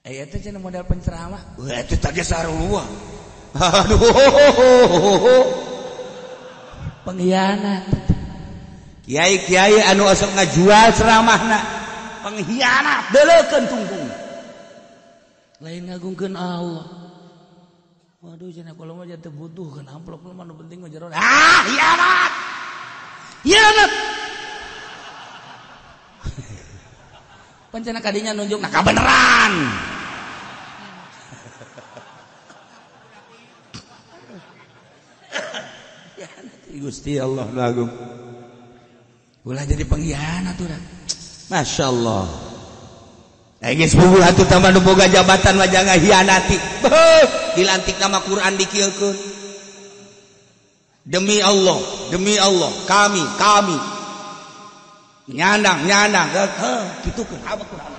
Eta cenah model penceramah. Wah, itu tadi sarua. Aduh. Pengkhianat. Kiai-kiai anu asal ngajual ceramahna pengkhianat deulekeun tungtung. Lain ngagungkeun Allah. Waduh cenah kalau mah teu butuhkeun amplop mah nu penting mah jero. Hianat. Hianat. Pancena kadinya nunjuk Nah, kabeneran. Gusti Allah nu agung. ulah jadi pengkhianat urang. Masya Allah. Geus bubuh atuh tambah nu boga jabatan mah jangan hianati. Dilantik nama Quran dikieukeun. Demi Allah, kami nyandang kitukeun apa Quran.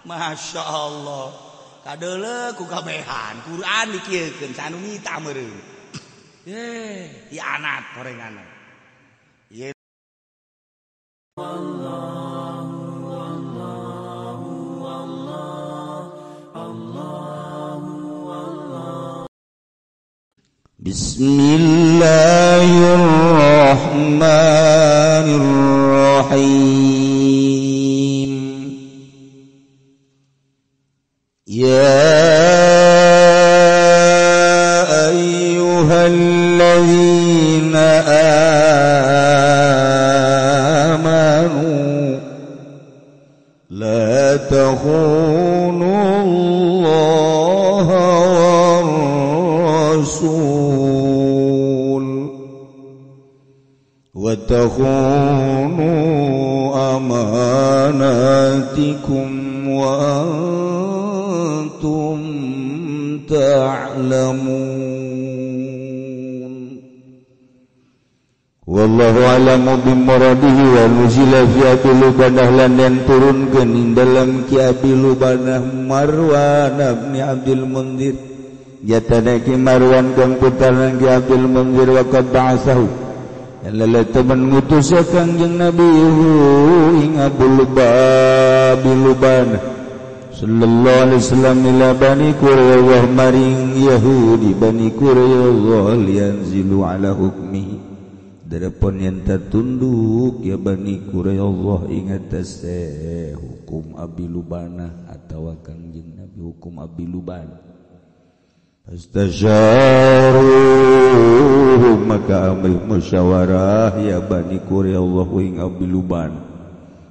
Masya Allah. Kadeuleu ku kabehan Quran dikieukeun sanu mita meureun. Hianat horenganna. Ye Bismillahirrahmanirrahim. Ya ayyuhalladzina amanu la takhunu Allah war rasul wa takhunu amanatikum wa antum ta'lamun. Wallahu a'lamu bimuradihi wa nuzila fi abilubanah lan dan turunkeun ing dalam ki abilubanah Marwan bin Abdul Munzir jatana ki Marwan kang putra ki Abdul Munzir wa qad ba'atsahu Allah teman ngutus kanjeng Nabi ing abilubanah sallallahu alaihi wasallam ila bani Quraizah maring Yahudi bani Quraizah lianzilu ala hukmi darapun yen tatunduk ya bani Quraizah ing atase hukum abilubanah atawa kanjeng Nabi hukum abilubanah astasyaru maka amri musyawarah ya bani Quraizah ing abilubanah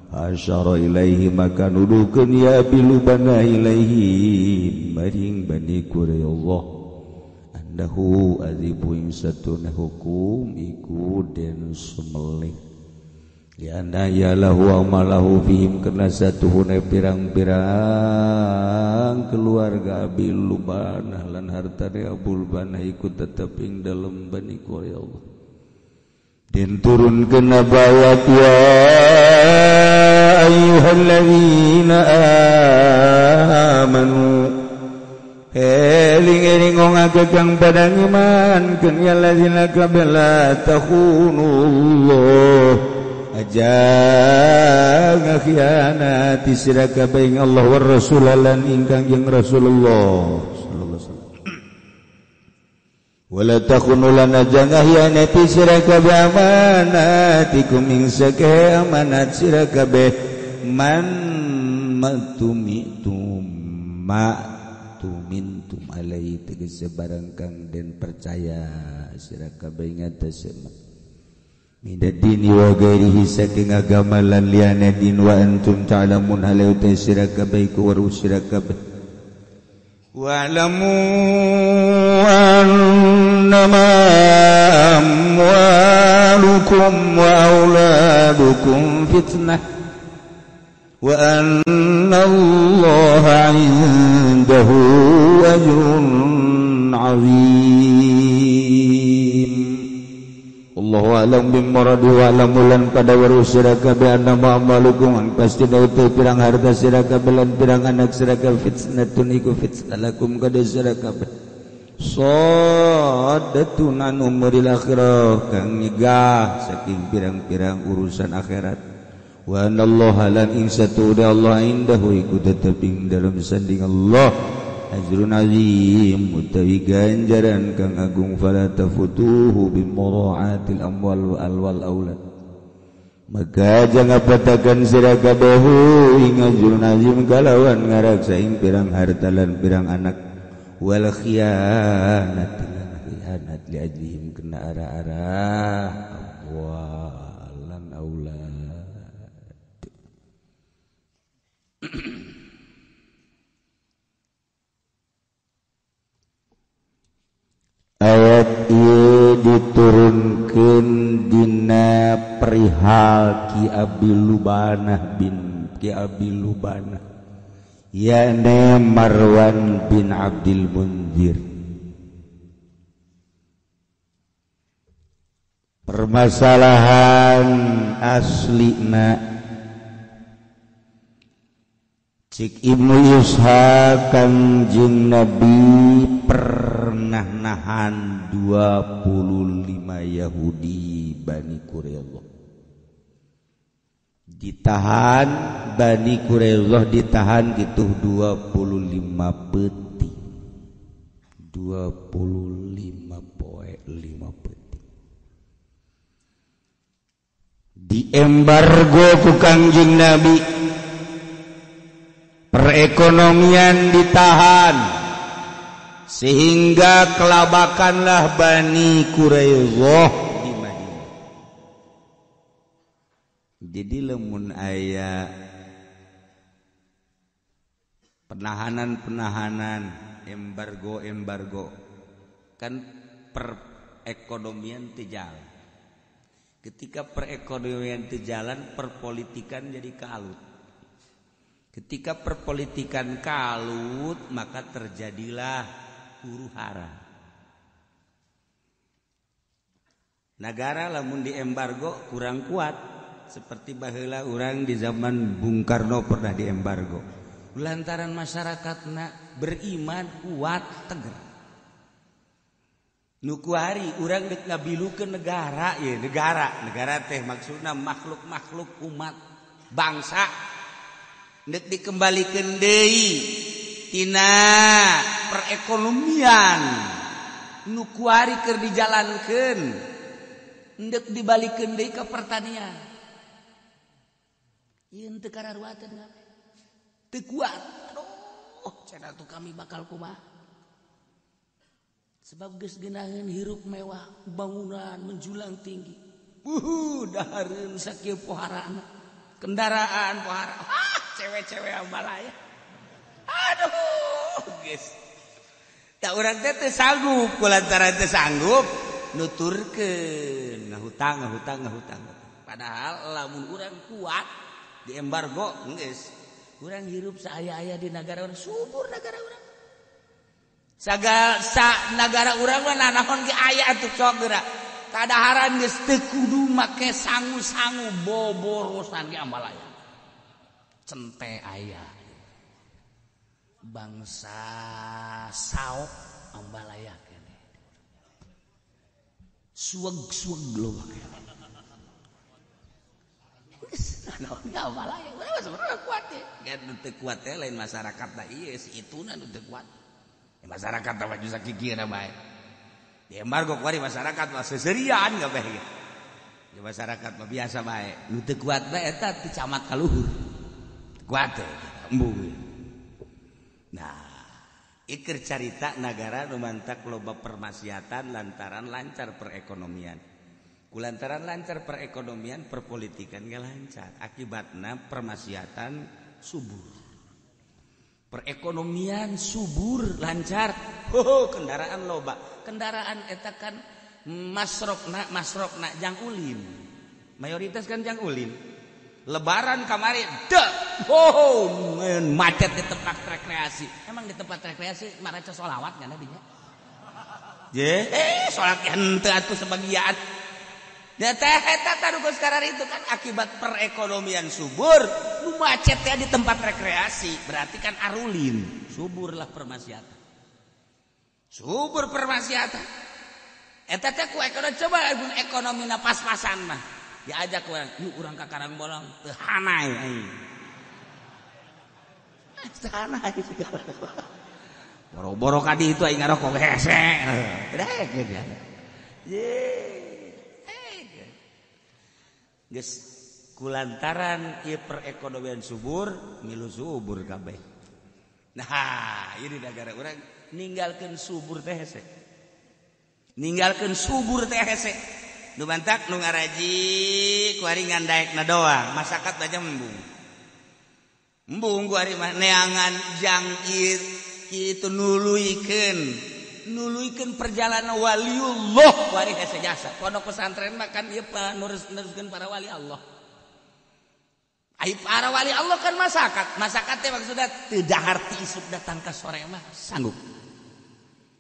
asyara ilaihi maka nuduhkeun ya bilubana ilaihi maring bani Quraizah annahu azibu ing satuna hukum iku den sumelih ya anna ya lahu amalahu fihim kana satuhuna pirang-pirang keluarga bilubana lan hartane abulbana iku tetep ing dalem bani Quraizah dan turunkeun ayat ya ayyuhalladzina amanu eling-eling ngageng padang iman keun ya alladzina qabla takhunullah aja ngakhianati sira kabeh ing Allah war rasul lan ingkang jeung Rasulullah wala takhunu lana jangan hianati sira kabeh amanatikum ing sakeh amanat sira kabeh man matumitum alai tegese barang kang den percaya sira kabeh ngatasé midadini wa ghairihi saking agama lan liyane din wa antum ta'lamun halau ta sira kabeh ku waru sira kabeh wa'lamu annama amwalukum wa auladukum fitnah wa anna Allaha 'indahu ajrun 'azim. Allahu a'lam bimuradi wa alamulan pada waru sira kabeh annama amalukum an pasti dautu pirang harta sira kabeh lan pirang anak sira kabeh fitnatun iku fitnah lakum kada sira kabeh Saddatun an umuril akhirah kang nyegah saking pirang-pirang urusan akhirat. Wa anallaha lan ing satude Allah indahu iku tetep ing dalam sanding Allah ajrun azim utawi ganjaran kang agung fala tafutuhu bi muraatil amwal wal aulad. Maka jangan patakan sira kabehu ing ajrun azim kalawan ngaraksa ing pirang harta lan pirang anak. Wal khianat li ajlihim kena arah-arah amwalan aulad. Ayat ieu diturunkeun dina perihal Ki Abi Lubanah bin Ki Abi Lubanah yakni Marwan bin Abdul Munzir. Permasalahan aslina cik Ibnu Ishaq Kanjeng Nabi pernah nahan 25 Yahudi Bani Quraidah. Ditahan Bani Quraidah ditahan gitu 25 peti 25 poe 5 peti diembargo ku Kanjeng Nabi, perekonomian ditahan sehingga kelabakanlah Bani Quraidah. Jadi lemun aya penahanan embargo kan perekonomian teu jalan. Ketika perekonomian teu jalan, perpolitikan jadi kalut. Ketika perpolitikan kalut, maka terjadilah huru-hara. Negara lamun diembargo kurang kuat. Seperti baheula orang di zaman Bung Karno pernah diembargo. Lantaran masyarakatna beriman kuat tegar. Nu kuari urang dek ngabilukeun negara ye, negara teh maksudna makhluk-makhluk umat bangsa dek dikembalikeun deui tina perekonomian. Nu kuari keur dijalankeun dek dibalikeun deui ka pertanian. Ieu teu kararuateun ngabe. Teu kuat. Aduh, cenah tuh kami bakal kumaha. Sebab geus geunaheun hirup mewah, bangunan menjulang tinggi. Dahareun sakieu poharana. Kendaraan pohara. Cewek-cewek ambalaya. Aduh, geus. Da urang teh teu sanggup, kulantaran teu sanggup nuturkeun, ngahutang. Padahal lamun urang kuat di embargo geus urang hirup saaya-aya di negara urang, subur negara urang. Negara urang mah nanaon ge aya atuh sok geura. Kadaharan geus teu kudu make sangu-sangu boborosan ge ambalaya. Cente aya. Bangsa saok ambalaya kene. Suweg-suweg loba kene. Naon ambalaya, urang mah sebenarnya kuat teh. Kan teu kuat teh lain masyarakatna ieu si ituna nu teu kuat. Masyarakat mah justru sakikieuna bae. Di embargo kuari masyarakat mah seuseurean kabeh ge. Di masyarakat mah biasa bae. Nu teu kuat bae eta ti camat ka luhur. Kuat teh embung. Nah, ikir carita negara nu mantak loba permaksiatan lantaran lancar perekonomian. Kulantaran lancar perekonomian, perpolitikan ge lancar. Akibatna permaksiatan subur. Perekonomian subur lancar. Kendaraan loba. Kendaraan eta kan masrokna jang ulin. Mayoritas kan jang ulin. Lebaran kamari macet di tempat rekreasi. Emang di tempat rekreasi maraca sholawat ngan dinya? Sholat henteu atuh sebagian. Da teh eta tarugus karar itu kan akibat perekonomian subur, nu macet teh di tempat rekreasi, berarti kan arulin, suburlah permaksiatan. subur permaksiatan. Eta teh ku coba ekonomi pas-pasan mah. Diajak urang, yuk urang ka Karang Bolong teu hanai aing. Teu hanai segala. Boro-boro ka ditu aing ngarokok hese. Daek dia. Geus kulantaran ieu perekonomian subur, milu subur kabeh. Nah, ieu di negara urang ninggalkeun subur teh hese. Ninggalkeun subur teh hese. Nu bantak nu ngaraji kuari ngandaekna doang, masyarakat baca embung. Embung kuari mah neangan jang kitu nuluykeun perjalanan waliullah kuari hese jasa. Pondok pesantren mah kan ieu nuruskeun para wali Allah. Ai para wali Allah kan masyarakat teh maksudna teu dahar ti isuk datang ka sore mah sanggup.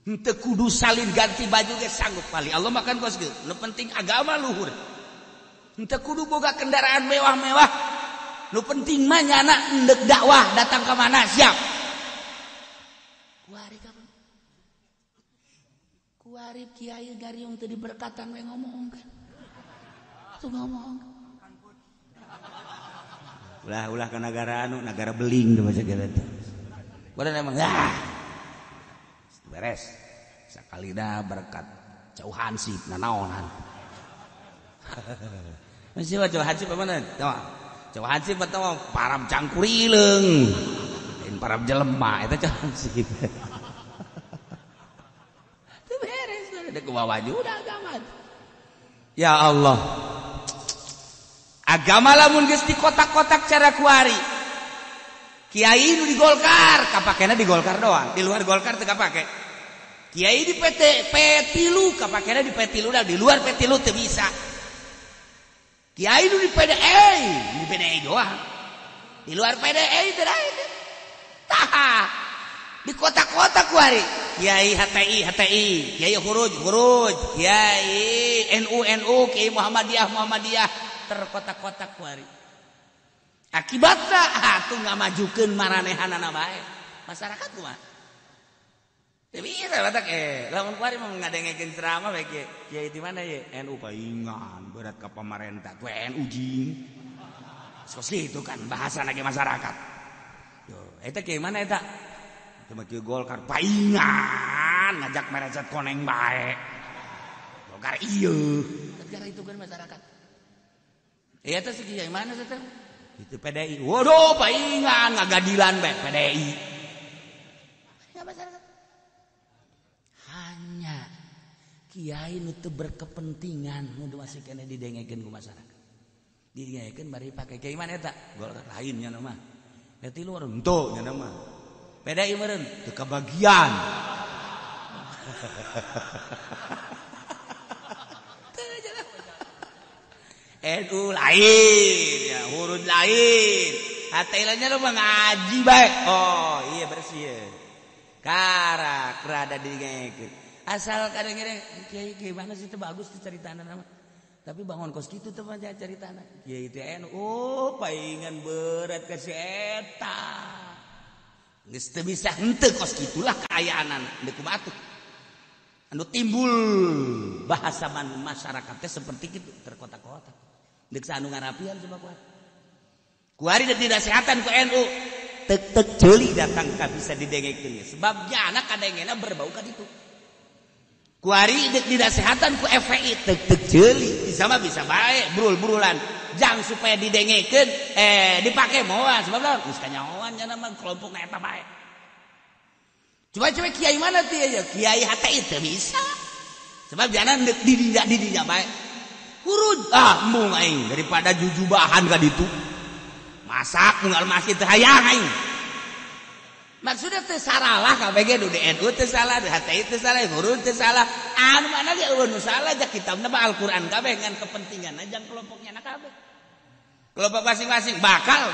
Henteu kudu salin ganti baju ge sanggup wali Allah makan kos ge. Nu penting agama luhur. Henteu kudu boga kendaraan mewah-mewah. Nu penting mah nyana endek dakwah datang ka mana siap. Kuari kiai gariung teu diberkatan we ngomong kan. Tuh ngomong. Ulah ka negara beling teh baca gitu. Kudu emang beres sakalina berkat jauh hansip nanaonan masih jauh hansip mana jauh hansip atau param cangkurileung lain param jelema eta jauh hansip itu beres ada kumaha udah agama ya Allah agama lamun geus di kotak-kotak cara kuari kiai nu di Golkar kapakena di Golkar doang di luar Golkar teu kapake kiai di PT lu kapakena di PT lu di luar PT lu teu bisa kiai nu di PDI doang di luar PDI teu tah di kota-kota kuari kiai HTI kiai huruj kiai NU kiai Muhammadiyah terkotak-kotak kuari akibatnya atuh ngamajukeun maranehanana bae masyarakat kumaha teu bisa batak lamun kuari mah ngadengekeun ceramah bae kiai di mana ye NU paingan berat ka pamarentah we NU jing sos itu kan bahasana ge masyarakat yo eta kiai mana eta cuma kiai Golkar paingan ngajak merecet koneng bae Golkar ieu gara itu kan masyarakat eta si kiai mana eta itu PDI. Waduh, paingan ngagadilan be PDI. Hanya kiai nu teu berkepentingan nu masih kena didengekeun ku masyarakat. Didengekeun bari pake kiai mana eta? Golkar lain nya mah. Eta luar henteu nya mah. PDI meureun teu kabagian. NU lain ya huruf lain hatelanya lu ngaji baik oh iya bersih ya karak rada didengekeun asal kadang-kadang kiai mana sih teh bagus tuh ceritana nama tapi bangun kos kitu teh mah ceritana kiai teh NU paingan berat ka si eta geus teu bisa henteu kos kitulah kaayaanana deuk kumaha atuh anu timbul bahasa masyarakat teh seperti kitu terkotak-kotak deuk sanu ngarapian coba kuari deuk dinasehatan ku NU tek ceuli datang ka bisa didengekeun sebabnya anak kadengena berbau ka ditu kuari deuk dinasehatan ku FPI tek ceuli bisa mah bisa bae brul-brulan jang supaya didengekeun dipake moal sebab naon geus kanyahoan nya mah kelompokna eta bae coba kiai mana teh ya kiai HTI teu bisa sebab jana deuk didinya bae kurud embung aing daripada jujubahan ka ditu masak unggal masjid teu hayang aing maksudna teu saralah kabeh ge nu di NU teu salah di HTI teu salah huruf teu salah anu mana ge nu salah jak kitabna mah Al-Qur'an kabeh ngan kepentingan aja kelompoknya na kabeh kelompok masing-masing bakal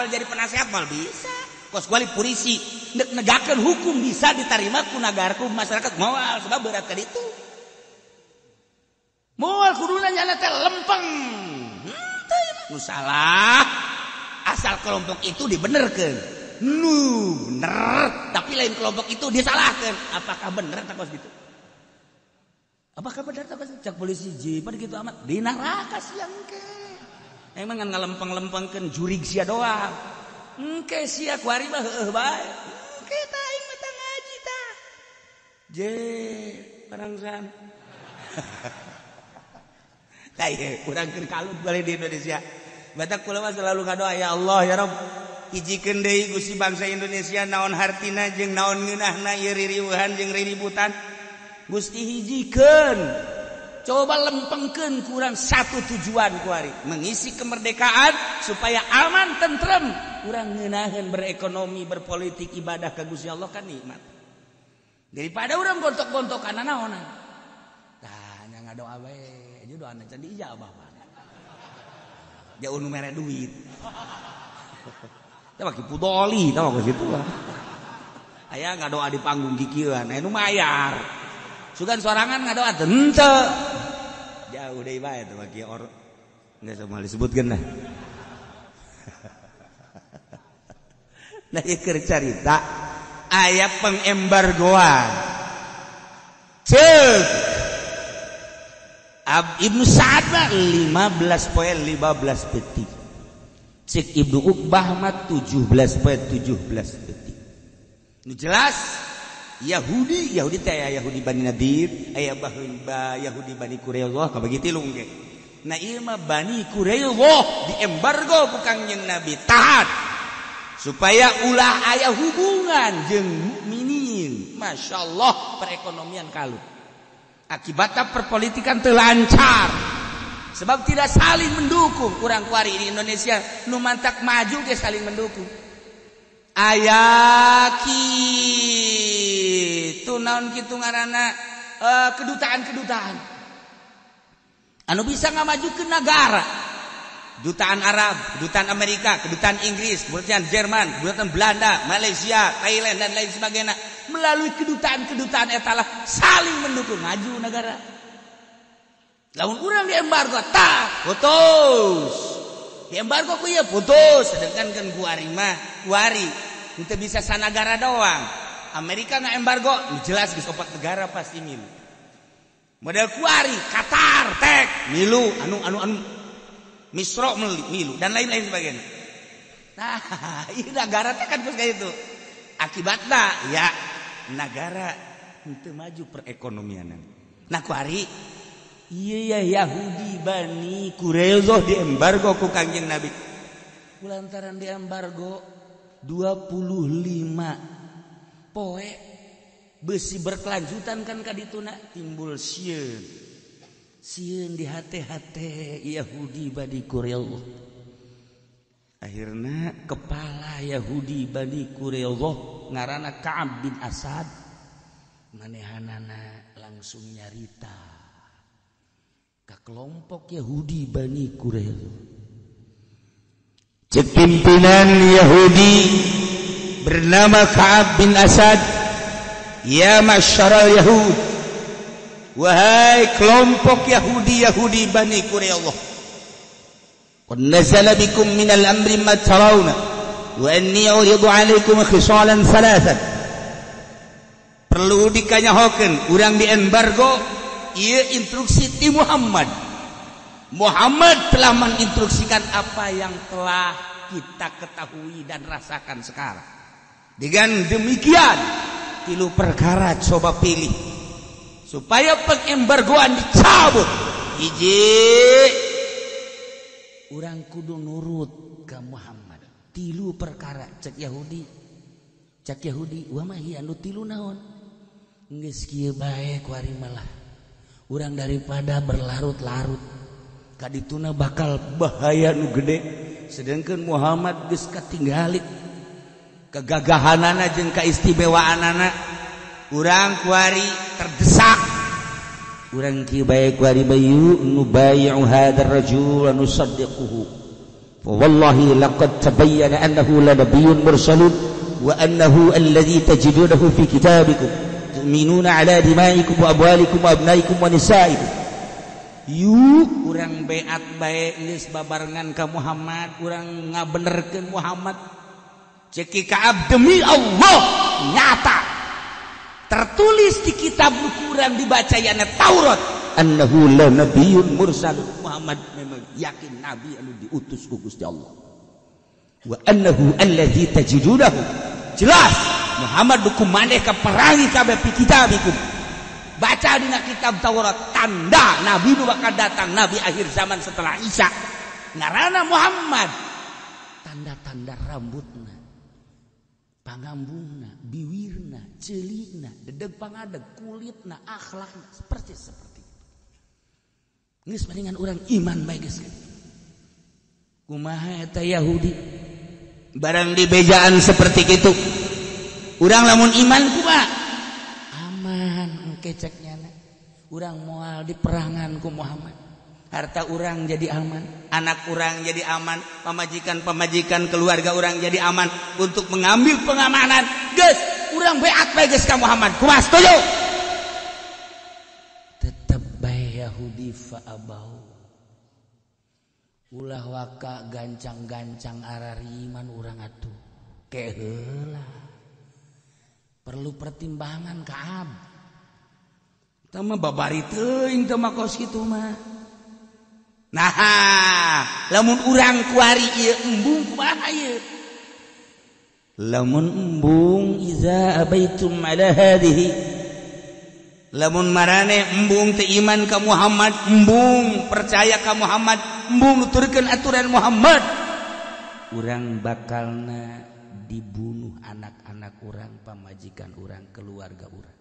jadi penasehat mal bisa kos kuali polisi negakeun hukum bisa diterima ku nagaraku masyarakat moal sebab berat ka ditu moal kuduna nyana teh lempeng nu salah asal kelompok itu dibenerkeun bener, tapi lain kelompok itu disalahkan. Apakah bener takos gitu? Apakah bener takos cak polisi jipan gitu amat di neraka siang ke? Emang ngalempeng-lempengkeun jurig sia doang. Engke sia kuari mah heueuh bae. Engke tah aing mah tah ngaji tah. Je, parangsan. Tah ieu urang keur kalut balik di Indonesia. Batak kula mah selalu ngadoa ya Allah ya Rabb. Hijikeun deui Gusti bangsa Indonesia naon hartina jeung naon ngeunahna ieu ririweuhan jeung riributan. Gusti hijikeun. Coba lempengkeun kurang satu tujuan kuari, mengisi kemerdekaan supaya aman tentrem. Urang ngeunaheun berekonomi, berpolitik, ibadah ka Gusti Allah kan nikmat. Daripada urang gontok-gontokan naonan. Tah nya ngadoa bae, nya doana can diijabah. Jauh nu mere duit. Tah baki pudoli tah ke situ lah. Aya ngadoa di panggung kikieuan, aya nu mayar. Sugan sorangan ngadoa teu henteu. Jauh deui bae teh baki or geus moal disebutkeun dah. Nah ieu keur carita aya pengembargoan. Ceuk Ibnu Sa'ad mah 15 poin 15 detik. Cek Ibnu Uqbah mah 17 poin 17 detik. Nu jelas Yahudi teh aya Yahudi Bani Nadir, aya Yahudi Bani Quraidah kabagi tilu ge. Nah ieu mah Bani Quraidah diembargo bukan jeung Nabi taat supaya ulah aya hubungan jeung mukminin. Masyaallah perekonomian kalut. Akibatnya perpolitikan terlancar sebab tidak saling mendukung. Kurang kuari di Indonesia nu mantak maju ge saling mendukung. Ayaki itu naon kitu ngaranna kedutaan anu bisa ngamajukeun negara. Kedutaan Arab, kedutaan Amerika, kedutaan Inggris, kedutaan Jerman, kedutaan Belanda, Malaysia, Thailand dan lain sebagainya. Melalui kedutaan etalah saling mendukung maju negara. Lamun urang diembargo tah putus. Diembargo ku ieu putus, sedangkan kan kuari mah kuari teu bisa sanagara doang. Amerika na embargo jelas geus 4 negara pasti milu. Model kuari Qatar tek milu anu Misro milu dan lain-lain sebagainya. Nah, ini negara teh kan kayak itu. Akibatnya ya negara henteu maju perekonomian. Nah, kuari ieu ya Yahudi Bani Quraidah diembargo ku Kangjeng Nabi. Kulantaran diembargo 25 poe besi berkelanjutan kan ka dituna timbul sieun. Sieun di hate-hate Yahudi Bani Quraidah. Akhirna kepala Yahudi Bani Quraidah ngaranna Ka'ab bin Asad manehanana langsung nyarita ka kelompok Yahudi Bani Quraidah. Cek pimpinan Yahudi bernama Ka'ab bin Asad, ya masyarul Yahud, wahai kelompok Yahudi Bani Quraidah, qad nazala bikum minal amri ma tarawna wa anni uridu alaikum khisalan thalathan. Perlu dikanyahokeun urang diembargo ieu instruksi ti Muhammad telah menginstruksikan apa yang telah kita ketahui dan rasakan sekarang. Dengan demikian tilu perkara coba pilih supaya pengembargoan dicabut. Hiji, urang kudu nurut ka Muhammad. Tilu perkara cek Yahudi wa mah anu tilu naon? Geus kieu bae kuari malah urang daripada berlarut-larut kadituna bakal bahaya nu gede. Sedangkan Muhammad geus katinggalik kegagahanana jeung kaistimewaanana. Urang kuari terdesak. Urang kieu bae kuari bayu nubayyi'u hadzal rajul wa nusaddiquhu. Fa wallahi laqad tabayyana annahu lanabiyyun mursalun wa annahu alladhi tajidunahu fi kitabikum tu'minuna ala dima'ikum wa amwalikum wa abnaikum wa nisa'ikum. Yuk urang beat bae geus babarengan ka Muhammad, urang ngabenerkeun Muhammad. Ceki Ka'ab, demi Allah nyata tertulis di kitab Quran dibacayana Taurat annahu la nabiyyun mursal. Muhammad memang yakin nabi anu diutus ku Gusti Allah. Wa annahu allazi tajidunahu, jelas Muhammad duku maneh ka perangi kabeh pi kitabikum. Baca dina kitab Taurat tanda nabi nu bakal datang, nabi akhir zaman setelah Isa. Ngaranna Muhammad. Tanda-tanda rambutna, pangambungna, biwirna, celikna, dedeg pangadeg, kulitna, akhlakna seperti itu. Geus palingan urang iman bae geus. Kumaha eta Yahudi? Barang dibejaan seperti kitu. Urang lamun iman kumaha? Aman engke ceknya. Urang moal diperangan ku Muhammad. Harta urang jadi aman, anak urang jadi aman, pamajikan-pamajikan keluarga urang jadi aman untuk mengambil pengamanan. Geus, urang beat bae geus ka Muhammad. Kumaha setuju? Tetep bae Yahudi fa abau. Ulah waka gancang-gancang arariman urang atuh. Keheula. Perlu pertimbangan Ka'ab. Tah mah babari teuing teu makos kitu mah. Nah, lamun urang kuari ieu embung kumaha ieu? Lamun embung iza abaitum ala hadhihi. Lamun marane embung teu iman ka Muhammad, embung percaya ka Muhammad, embung nuturkeun aturan Muhammad, urang bakalna dibunuh anak-anak urang, pamajikan urang, keluarga urang.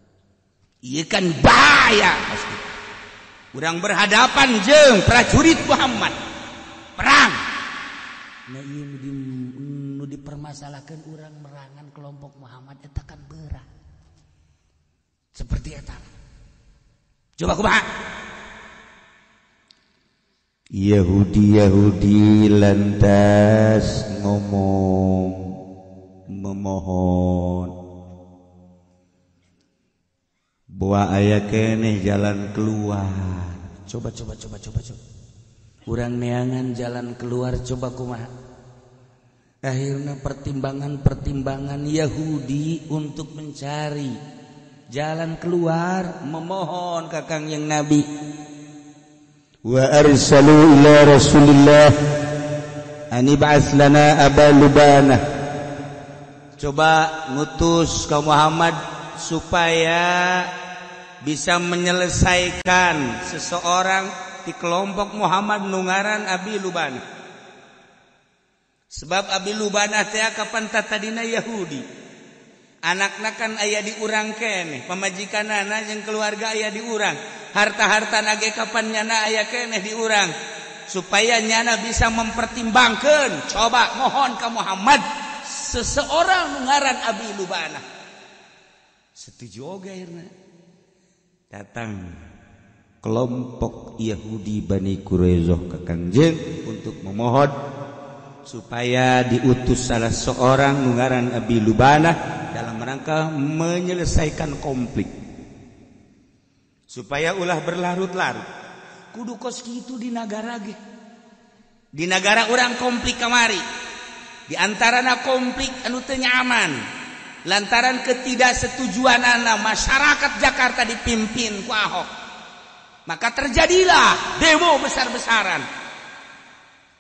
Ieu kan bahaya pasti. Urang berhadapan jeung prajurit Muhammad perang. Nah ieu nu dipermasalahkeun urang merangan kelompok Muhammad eta kan berat. Seperti eta. Coba kumaha? Yahudi lantas ngomong memohon bahwa aya keneh jalan keluar. Coba. Urang neangan jalan keluar coba kumaha? Akhirnya pertimbangan Yahudi untuk mencari jalan keluar, memohon ka Kangjeng Nabi. Wa arsalu ila Rasulillah an ib'ats lana Aba Lubanah. Coba ngutus ka Muhammad supaya bisa menyelesaikan seseorang di kelompok Muhammad nungaran Abi Lubanah. Sebab Abi Lubanah teh kapan tadina Yahudi. Anakna kan aya di urang keneh, pamajikanana jeung keluarga aya di urang. Harta-hartana ge kapan nyana aya keneh di urang. Supaya nyana bisa mempertimbangkeun, coba mohon ka Muhammad seseorang nungaran Abi Lubanah. Setuju oge akhirna. Datang kelompok Yahudi Bani Quraisyah ke Kangjeng untuk memohon supaya diutus salah seorang nungaran Abi Lubanah dalam rangka menyelesaikan konflik supaya ulah berlarut-larut. Kudu kos kitu di negara ge. Di negara orang konflik kamari. Di antarana konflik anu teu nyaman. Lantaran ketidaksetujuanana masyarakat Jakarta dipimpin ku Ahok. Maka terjadilah demo besar-besaran.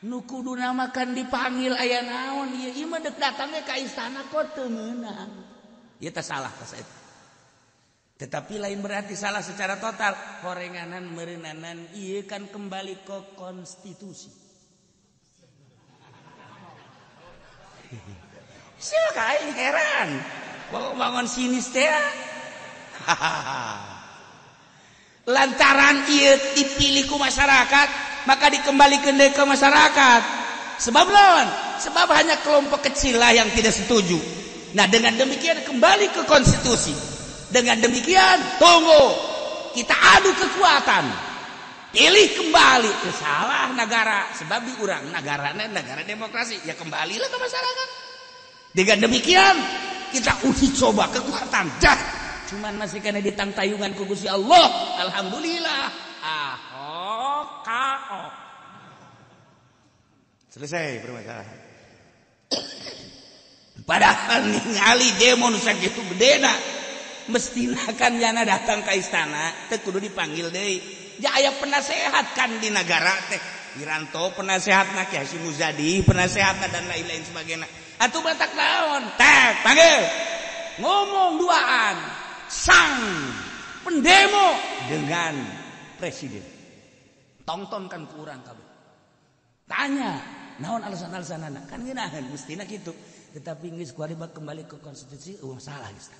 Nu kudu namakan dipanggil aya naon ieu mah deuk datang ka istana kok teu meunang. Ieu teh salah tas eta. Tetapi lain berarti salah secara total. Horenganan meureunanan ieu kan kembali ke konstitusi. Siapa yang heran? Bangun sinis teh. Lantaran ieu dipilih ku masyarakat, maka dikembalikan ke masyarakat. Sebab lawan, sebab hanya kelompok kecil lah yang tidak setuju. Nah dengan demikian kembali ke konstitusi. Dengan demikian tunggu kita adu kekuatan. Pilih kembali ke salah negara. Sebab di urang negara demokrasi. Ya kembalilah ke masyarakat. Dengan demikian kita uji coba kekuatan. Cuman masih kena ditangtayungan ku Gusti Allah. Alhamdulillah. Ahok kaok. Selesai permasalahan. Padahal ningali demo nu sakitu gedena mestina kan jana datang ke istana teh kudu dipanggil deui. Ja aya penasehat kan di negara teh. Wiranto penasehatna Ki Hasyim Muzadi penasehatna dan lain-lain sebagainya. Atuh batak naon? Teh panggil. Ngomong duaan. Sang pendemo dengan presiden. Tontonkan ku urang kabeh. Tanya, naon alasan-alasanana? Kan ngeunaheun mestina kitu. Tetapi geus kuari kembali ke konstitusi salah geus.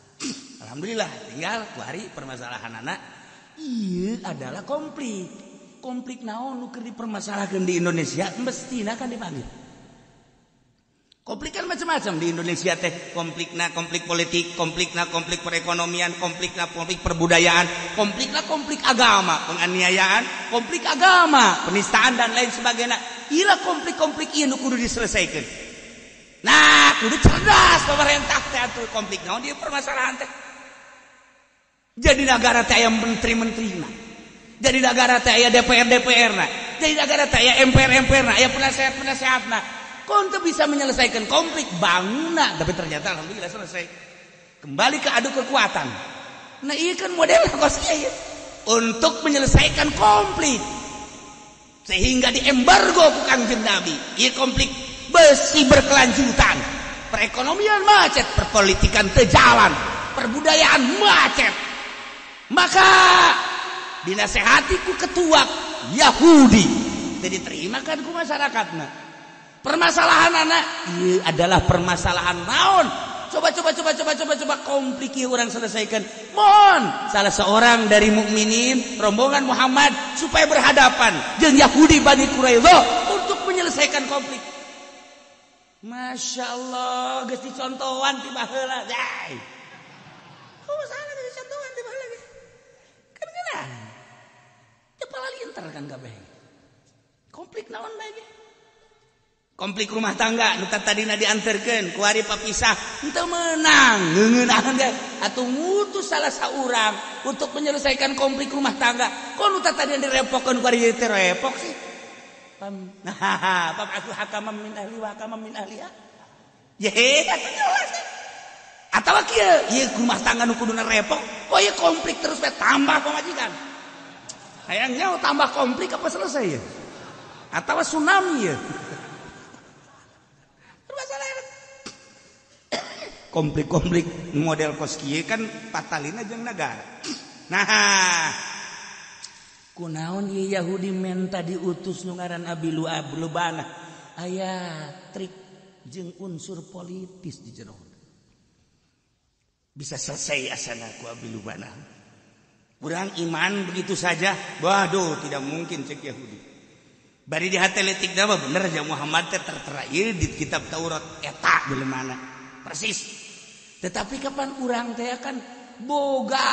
Alhamdulillah tinggal kuari permasalahanana ieu adalah konflik. Konflik naon nu keur dipermasalahkeun di Indonesia mestina kan dipanggil. Konflik kan macam-macam di Indonesia teh, konflikna konflik politik, konflikna konflik perekonomian, konflikna konflik perbudayaan, konflikna konflik agama, penganiayaan, konflik agama, penistaan dan lain sebagainya. Ila konflik-konflik ieu nu kudu diselesaikan. Nah, kudu cerdas pemerintah teh atuh konflik naon ieu permasalahan teh. Jadi negara teh aya menteri-menterina. Jadi negara teh aya DPR-DPR-na. Jadi negara teh aya MPR-MPR-na, aya penasehat-penasehatna. Kau untuk bisa menyelesaikan konflik bangunna, tapi ternyata alhamdulillah selesai. Kembali ke adu kekuatan. Nah, iya kan model kosnya ya. Untuk menyelesaikan konflik. Sehingga diembargo ku Kangjeng Nabi. Iya konflik besi berkelanjutan. Perekonomian macet, perpolitikan terjalan, perbudayaan macet. Maka dinasehati ku ketua Yahudi. Jadi terimakan ku masyarakatna. Permasalahan anak ini adalah permasalahan naon. Coba konflik yang orang selesaikan. Mohon salah seorang dari mukminin rombongan Muhammad supaya berhadapan dengan Yahudi Bani Quraidah untuk menyelesaikan konflik. Masya Allah, geus dicontohan ti baheula. Jai. Kok salah geus dicontohan ti baheula ge? Kan geuna. Kepala linter kan kabeh. Konflik naon bae ge? Konflik rumah tangga nu tadina dianterkeun ku ari papisah henteu meunang ngeuneunahan ge atuh ngutus salah saurang untuk menyelesaikan konflik rumah tangga. Kok nu tadina direpokkeun ku ari teh repok sih? Nah, atuh hakamam min ahli wa hakamam min ahliha. Ye, atuh jelas. Atawa kieu, ieu rumah tangga nu kuduna repok, kok ieu konflik terus we tambah pamajikan. Hayangnya tambah konflik apa selesai ya? Atawa tsunami ya? Konflik-konflik model koskieu kan patalina jeung negara. Nah, kunaon ieu Yahudi menta diutus nu ngaran Abi Lubana. Aya trik jeung unsur politis di jero. Bisa selesai asana ku Abi Lubana. Urang iman begitu saja, waduh tidak mungkin cek Yahudi. Bari di hateletik da bener aja Muhammad teh tertera ieu di kitab Taurat eta mana persis. Tetapi kapan urang teh akan boga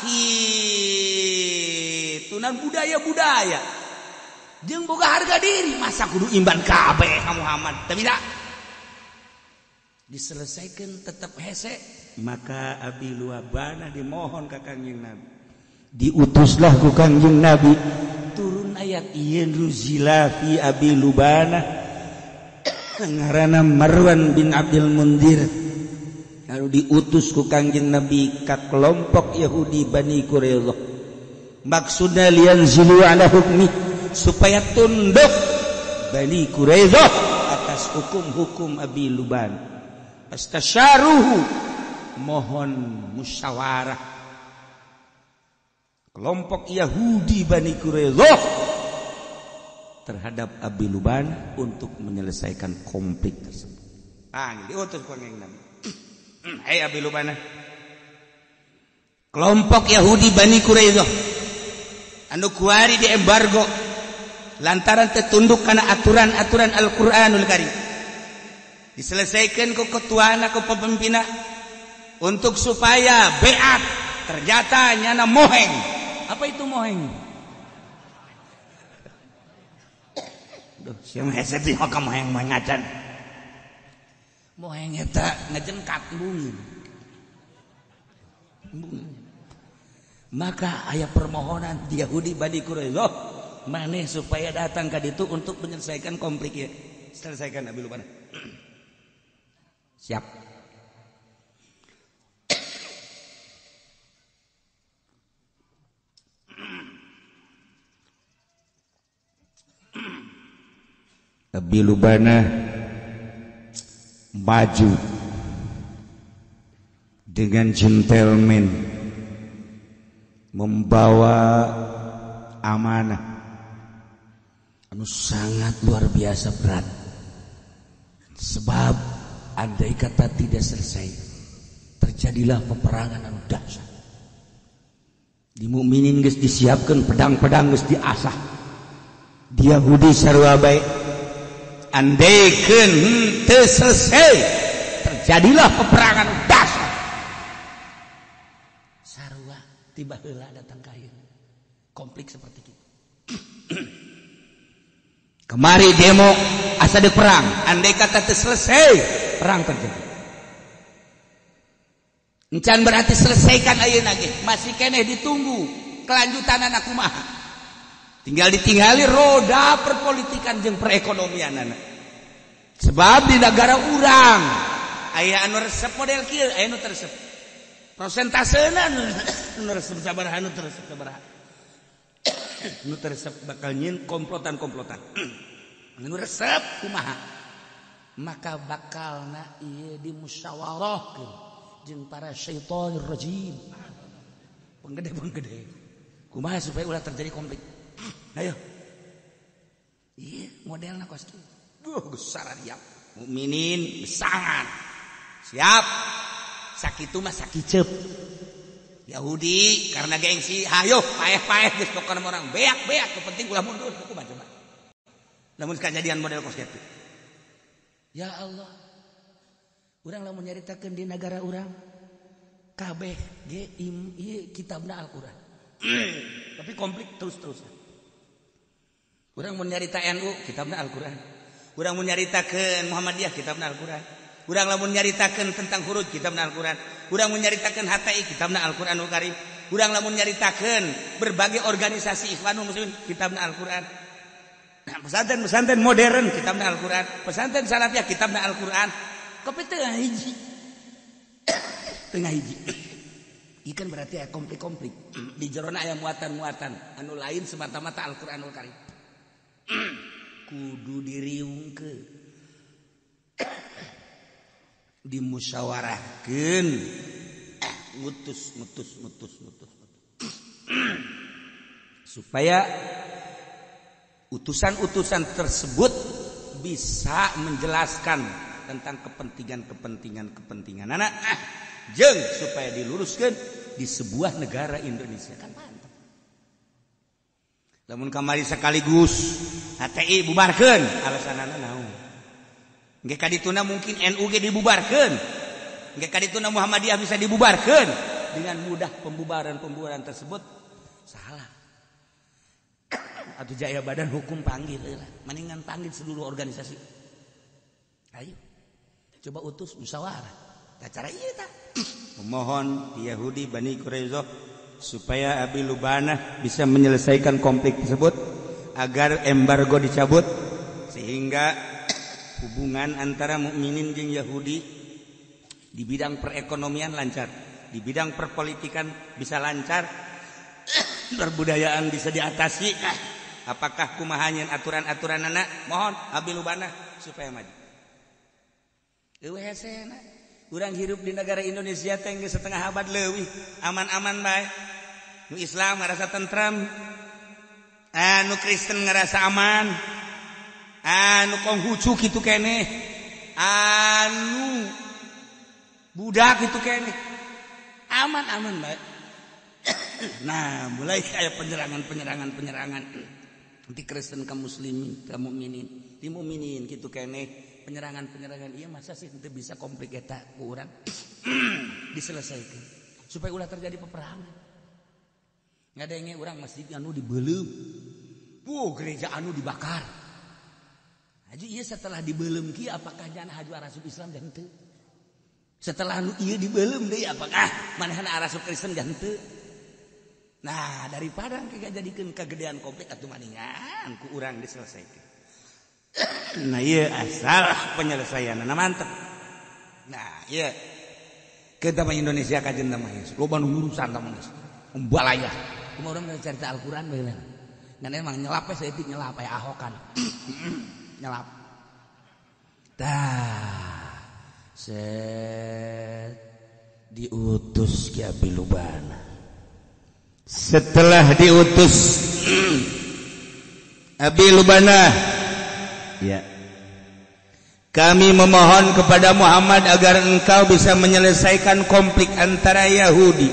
kitu nan budaya-budaya jeung boga harga diri masa kudu imban kabeh ka Muhammad teu bisa diselesaikan tetap hese. Maka Abi Lubana dimohon ka Kangjeng Nabi, diutuslah ku Kangjeng Nabi turun ayat ieu nuzila fi Abi Lubana ngaranna Marwan bin Abdul Mundir. Lalu diutus ku Kangjeng Nabi ka kelompok Yahudi Bani Quraidah. Maksudna liyanzilu ala hukmi, supaya tunduk Bani Quraidah atas hukum-hukum Abi Luban. Astasyaruhu, mohon musyawarah. Kelompok Yahudi Bani Quraidah terhadap Abi Luban untuk menyelesaikan konflik tersebut. Diutus ku Kangjeng Nabi. Hai Abi Lubana, kelompok Yahudi Bani Quraidah anu kuari di embargo lantaran tertunduk karena aturan-aturan Al-Quranul Karim, diselesaikan ku ketuana ku pemimpinna untuk supaya beat ternyata nyana moheng. Apa itu moheng? Duh, siapa hese teh ka moheng ngacan. Moheng eta ngajengkat bumi. Maka aya permohonan di Yahudi Bani Quraidah maneh supaya datang ka ditu untuk menyelesaikan konflik ya. Selesaikan Abi Lubana. Siap. Abi Lubana maju dengan gentleman membawa amanah anu sangat luar biasa berat. Sebab andai kata tidak selesai, terjadilah peperangan anu dahsyat. Di mukminin geus disiapkeun pedang-pedang geus diasah. Di Yahudi sarua bae andaikeun teu selesai, terjadilah peperangan dahsyat. Sarua tiba heula datang ka ieu. Konflik seperti itu. Kemari demo asa deuk perang, andai kata teu selesai, perang terjadi. Encan berarti selesaikan ayeuna ge, masih keneh ditunggu kelanjutanana kumaha. Tinggal ditinggali roda perpolitikan jeung perekonomianana. Sebab di negara urang aya anu resep model kieu, aya anu teu resep. Prosentasena anu resep sabaraha, anu teu resep sabaraha. Nu resep bakal nyin komplotan-komplotan. Nu resep kumaha? Maka bakalna ieu dimusyawarahkeun jeung para syaitonir rajim. Penggede-penggede. Kumaha supaya ulah terjadi konflik? Ayo. Ieu modelna kos kieu. Besar diap. Mukminin besangan. Siap. Sakitu mah sakicep. Yahudi karena gengsi, hayo paeh-paeh geus pokona orang beak-beak, penting ulah mundur kumaha coba. Lamun kejadian model kos kitu. Ya Allah. Urang lamun nyaritakeun di negara urang kabeh ge ieu kitabna Al-Qur'an. Tapi konflik terus-terusan. Urang mun nyarita NU kitabna Al-Qur'an. Urang mun nyaritakeun Muhammadiyah kitabna Al-Qur'an. Urang lamun nyaritakeun tentang huruj kitabna Al-Qur'an. Urang mun nyaritakeun HTI kitabna Al-Qur'anul Karim. Urang lamun nyaritakeun berbagai organisasi Ikhwanul Muslimin kitabna Al-Qur'an. Nah, pesantren modern kitabna Al-Qur'an. Pesantren salafiyah kitabna Al-Qur'an. Kopi tengah hiji. Tengah hiji. Ikan berarti aya konflik-konflik. Di jerona aya muatan-muatan anu lain semata-mata Al-Qur'anul Karim. Kudu diriungkeun. Dimusyawarahkeun. Mutus. Supaya utusan-utusan tersebut bisa menjelaskan tentang kepentingan anak jeung supaya diluruskan di sebuah negara Indonesia kan mantap. Lamun kamari sekaligus HTI bubarkeun alasanana naon? Engke kadituna mungkin NU ge dibubarkeun. Engke kadituna Muhammadiyah bisa dibubarkeun dengan mudah. Pembubaran tersebut salah. Atuh jaya badan hukum panggil lah. Mendingan panggil seluruh organisasi. Ayo. Coba utus musyawarah. Tah cara ieu tah. Memohon di Yahudi Bani Quraisyah supaya Abi Lubana bisa menyelesaikan konflik tersebut agar embargo dicabut sehingga hubungan antara mukminin jeung Yahudi di bidang perekonomian lancar, di bidang perpolitikan bisa lancar, perbudayaan bisa diatasi. Apakah kumahanyeun aturan-aturan anak? Mohon Abi Lubana supaya maju. Eueuh hesena. Urang hirup di negara Indonesia teh geus setengah abad leuwih, aman-aman bae. Nu Islam ngarasa tentram, anu Kristen ngarasa aman, anu Konghucu kitu keneh, anu budak kitu keneh. Aman-aman bae. Nah, mulai aya penyerangan. Di Kristen ka muslimin, ka mukminin, di mukminin kitu keneh. Penyerangan iya masa sih itu bisa konflik eta ku urang diselesaikan supaya ulah terjadi peperangan. Ngadenge urang masjid anu dibeulem, gereja anu dibakar. Haji ieu setelah dibeulem kieu apakah jana haju arasup Islam dan henteu? Setelah anu ieu dibeulem deui apakah manehna arasup Kristen dan henteu? Nah, daripada engke jadikeun kagedean konflik atuh maningan ku urang diselesaikan. Nah iya asal penyelesaian. Nah mantep. Nah iya kita mah Indonesia kajen mah loba nu urusan tah geus umbalaya kumaha urang cerita Al-Qur'an bae ngan emang nyelap we saeutik nyelap aya ahokan nyelap tah set diutus ki Abi Lubana. Setelah diutus Abi Lubana, ya, kami memohon kepada Muhammad agar engkau bisa menyelesaikan konflik antara Yahudi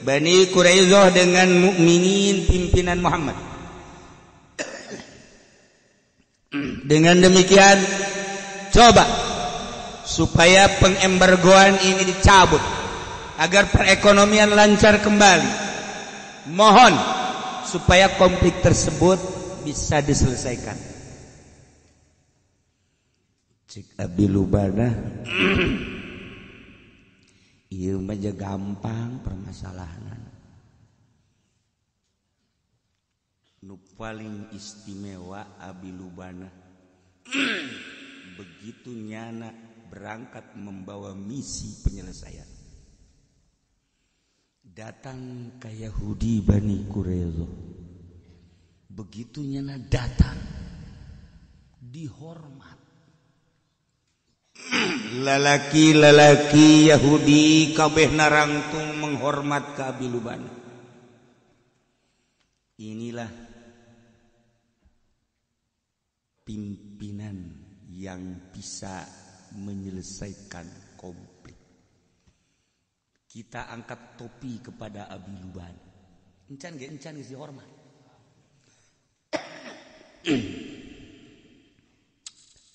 Bani Quraisyah dengan mukminin pimpinan Muhammad. Dengan demikian, coba supaya pengembargoan ini dicabut agar perekonomian lancar kembali. Mohon supaya konflik tersebut bisa diselesaikan. Cik Abi Lubana ieu mah gampang permasalahan. Nu paling istimewa Abi Lubana begitu nyana berangkat membawa misi penyelesaian. Datang ke Yahudi Bani Quraisyah. Begitu nyana datang dihormat. Lalaki-lalaki Yahudi kabeh narangtung menghormat ka Abi Lubana. Inilah pimpinan yang bisa menyelesaikan konflik. Kita angkat topi kepada Abi Lubana. Encan geus hormat.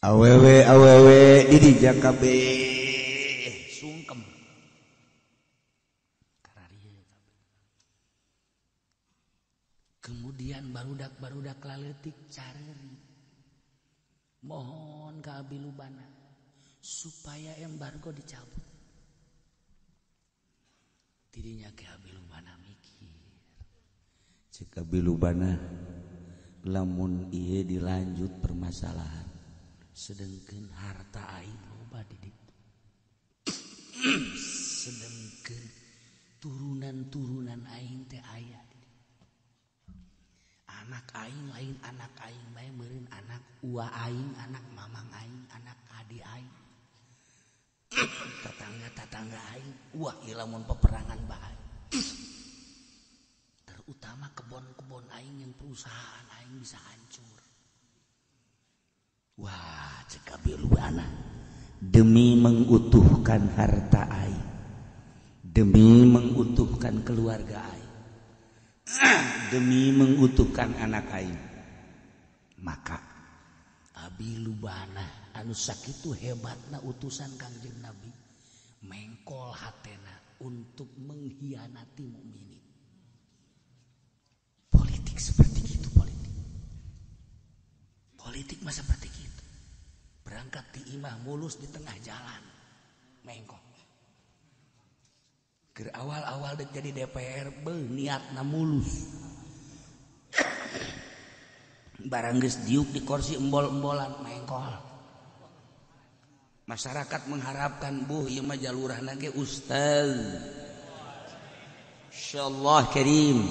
Awewe di Jakabe sungkem. Kemudian barudak laletik careri. Mohon ke Abi Lubana supaya embargo dicabut. Dirinya ke Abi Lubana mikir. Cek Abi Lubana lamun ieu dilanjut permasalahan. Sedengkeun harta aing loba di ditu. Sedengkeun turunan aing teh aya di ditu. Anak aing lain anak aing bae meureun anak ua aing, anak mamang aing, anak adi aing. Tetangga aing, wah ieu lamun peperangan bae. Terutama kebon-kebon aing yang perusahaan aing bisa hancur. Wah, cek Abi Lubana demi mengutuhkan harta aing, demi mengutuhkan keluarga aing, demi mengutuhkan anak aing, maka Abi Lubana anu sakitu hebatna utusan Kangjeng Nabi mengkol hatena untuk mengkhianati mukminin. Politik seperti itu, politik mah seperti itu. Berangkat di imah mulus di tengah jalan mengkol. Ke awal-awal dek jadi DPR niatna mulus. Barang geus diuk di kursi embol-embolan mengkol. Masyarakat mengharapkan ieu mah jalurahna ge ustaz. Insyaallah karim.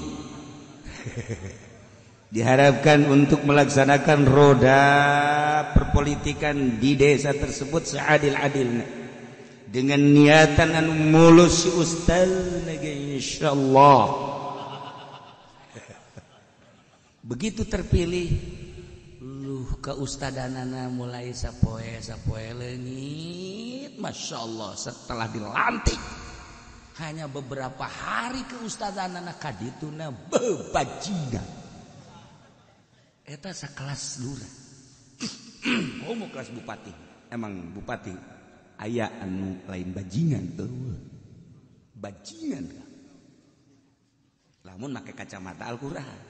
Diharapkan untuk melaksanakan roda perpolitikan di desa tersebut seadil-adilnya dengan niatan anu mulus si ustaz lagi insyaallah. Begitu terpilih keustadanana mulai sapoe leungit, masyaallah. Setelah dilantik hanya beberapa hari keustadanana kadituna bebajingan. Eta sakelas lurah. Mau kelas bupati. Emang bupati aya anu lain bajingan tuh. Bajingan kan. Lamun make kacamata Al-Qur'an.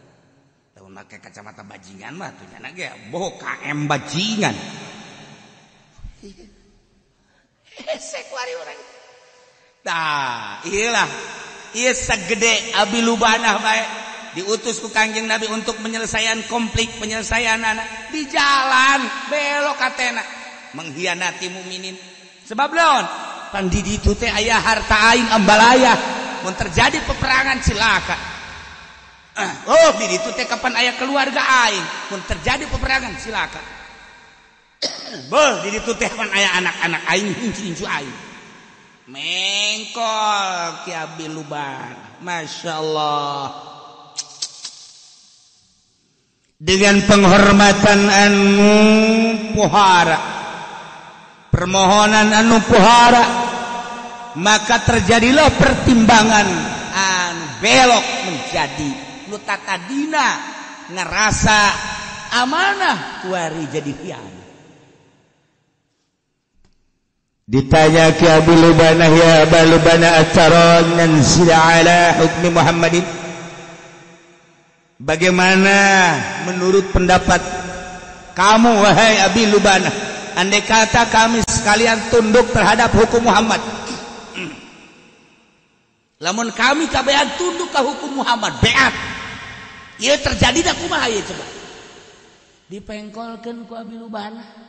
Lamun make kacamata bajingan mah tuh nya ge boh KM bajingan. Hesek wari urang. Tah, iyalah. Ieu sagede Abi Lubana bae. Diutus ku Kangjeng Nabi untuk penyelesaian konflik, penyelesaian anak di jalan belok katena mengkhianati mukminin. Sebab naon? Pan di ditu teh aya harta aing ambalaya. Mun terjadi peperangan cilaka. Oh, di ditu teh kapan aya keluarga aing. Mun terjadi peperangan cilaka. Beuh, di ditu teh kapan aya anak-anak aing hincu-hincu aing. Mengkol Ki Abi Luban. Masya Allah. Dengan penghormatan anu puhara, permohonan anu puhara, maka terjadilah pertimbangan anu belok menjadi nu tatadina ngerasa amanah kuari jadi hianat. Ditanya Ki Abi Lubanah, ya Aba Lubanah, atara nanzil ala hukmi Muhammadin, bagaimana menurut pendapat kamu wahai Abi Lubanah, andai kata kami sekalian tunduk terhadap hukum Muhammad, lamun kami kabehan tunduk ke hukum Muhammad, beat ieu terjadi da kumaha ieu coba dipengkolkeun ku Abi Lubanah.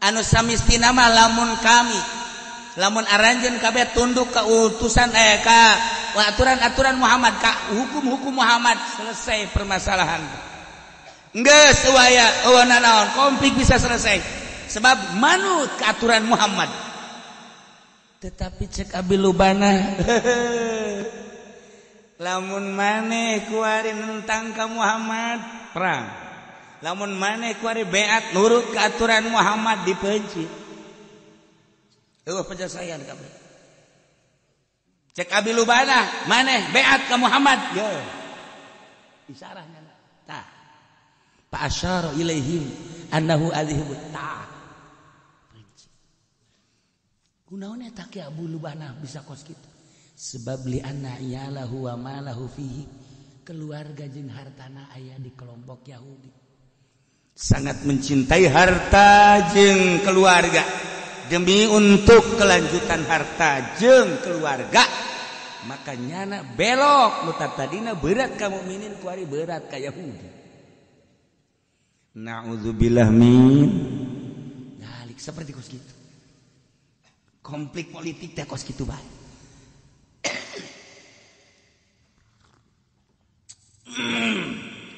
Anu samistina mah lamun aranjeun kabeh tunduk ka utusan ka aturan-aturan Muhammad, ka hukum-hukum Muhammad, selesai permasalahan. Geus waya naon konflik bisa selesai sebab manut ke aturan Muhammad. Tetapi cek Abi Lubanah lamun maneh kuari nentang ka Muhammad perang, lamun maneh kuari beat nurut ke aturan Muhammad dipenci. Eueuh penjelasan kabeh. Cek Abi Lubanah, maneh beat ke Muhammad. Yo. Isarahnya tah. Fa asyara ilaihim annahu adhibu ta. Kunaon eta Ki Abi Lubanah bisa kos kitu? Sebab li anna iyalahu wa malahu fihi, keluarga jeung hartana aya di kelompok Yahudi. Sangat mencintai harta jeung keluarga. Demi untuk kelanjutan harta jeung keluarga, maka nyana belok nu tadina berat ka mukminin kuari berat ka Yahudi. Nauzubillah min dalik seperti kos kitu. Konflik politik teh kos kitu bae.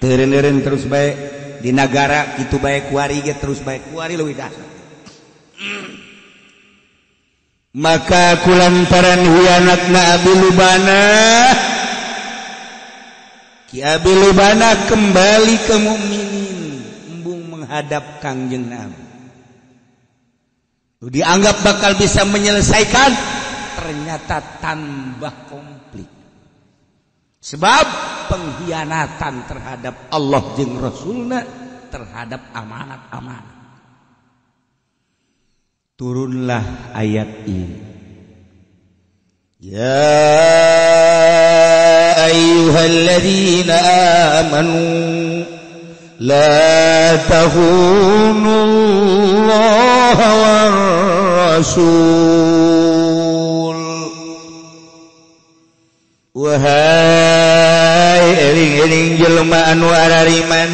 Teureun-eureun terus bae di negara kitu bae kuari ge terus bae kuari leuwih dahsyat. Maka kulantaran hianatna Abi Lubanah, Ki Abi Lubanah kembali ke mukminin, embung menghadap Kangjeng Nabi. Dianggap bakal bisa menyelesaikan, ternyata tambah konflik. Sebab pengkhianatan terhadap Allah jeung Rasulna, terhadap amanat-amanat. Turunlah ayat ini. Ya ayyuhalladzina amanu la tahunullaha war rasul. Wahai eling-eling jelema anu arariman,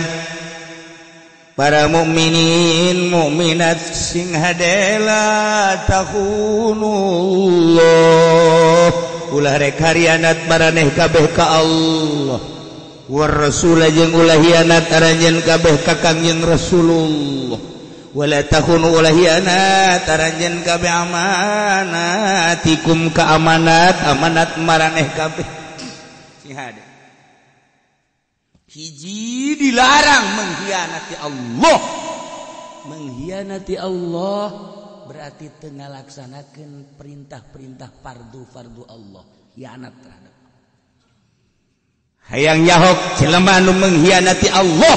para mukminin mukminat sing hadela takhunullah, ulah rek harianat maraneh kabeh ka Allah, war rasul jeung ulah hianat aranjeun kabeh ka Kangjeng Rasulullah, wala takhunu ulah hianat aranjeun kabeh amanatikum ka amanat maraneh kabeh. Sing hade hiji dilarang mengkhianati Allah. Mengkhianati Allah berarti tengah laksanakan perintah-perintah fardu Allah, khianat terhadap Allah. Hayang nyahok jelema anu mengkhianati Allah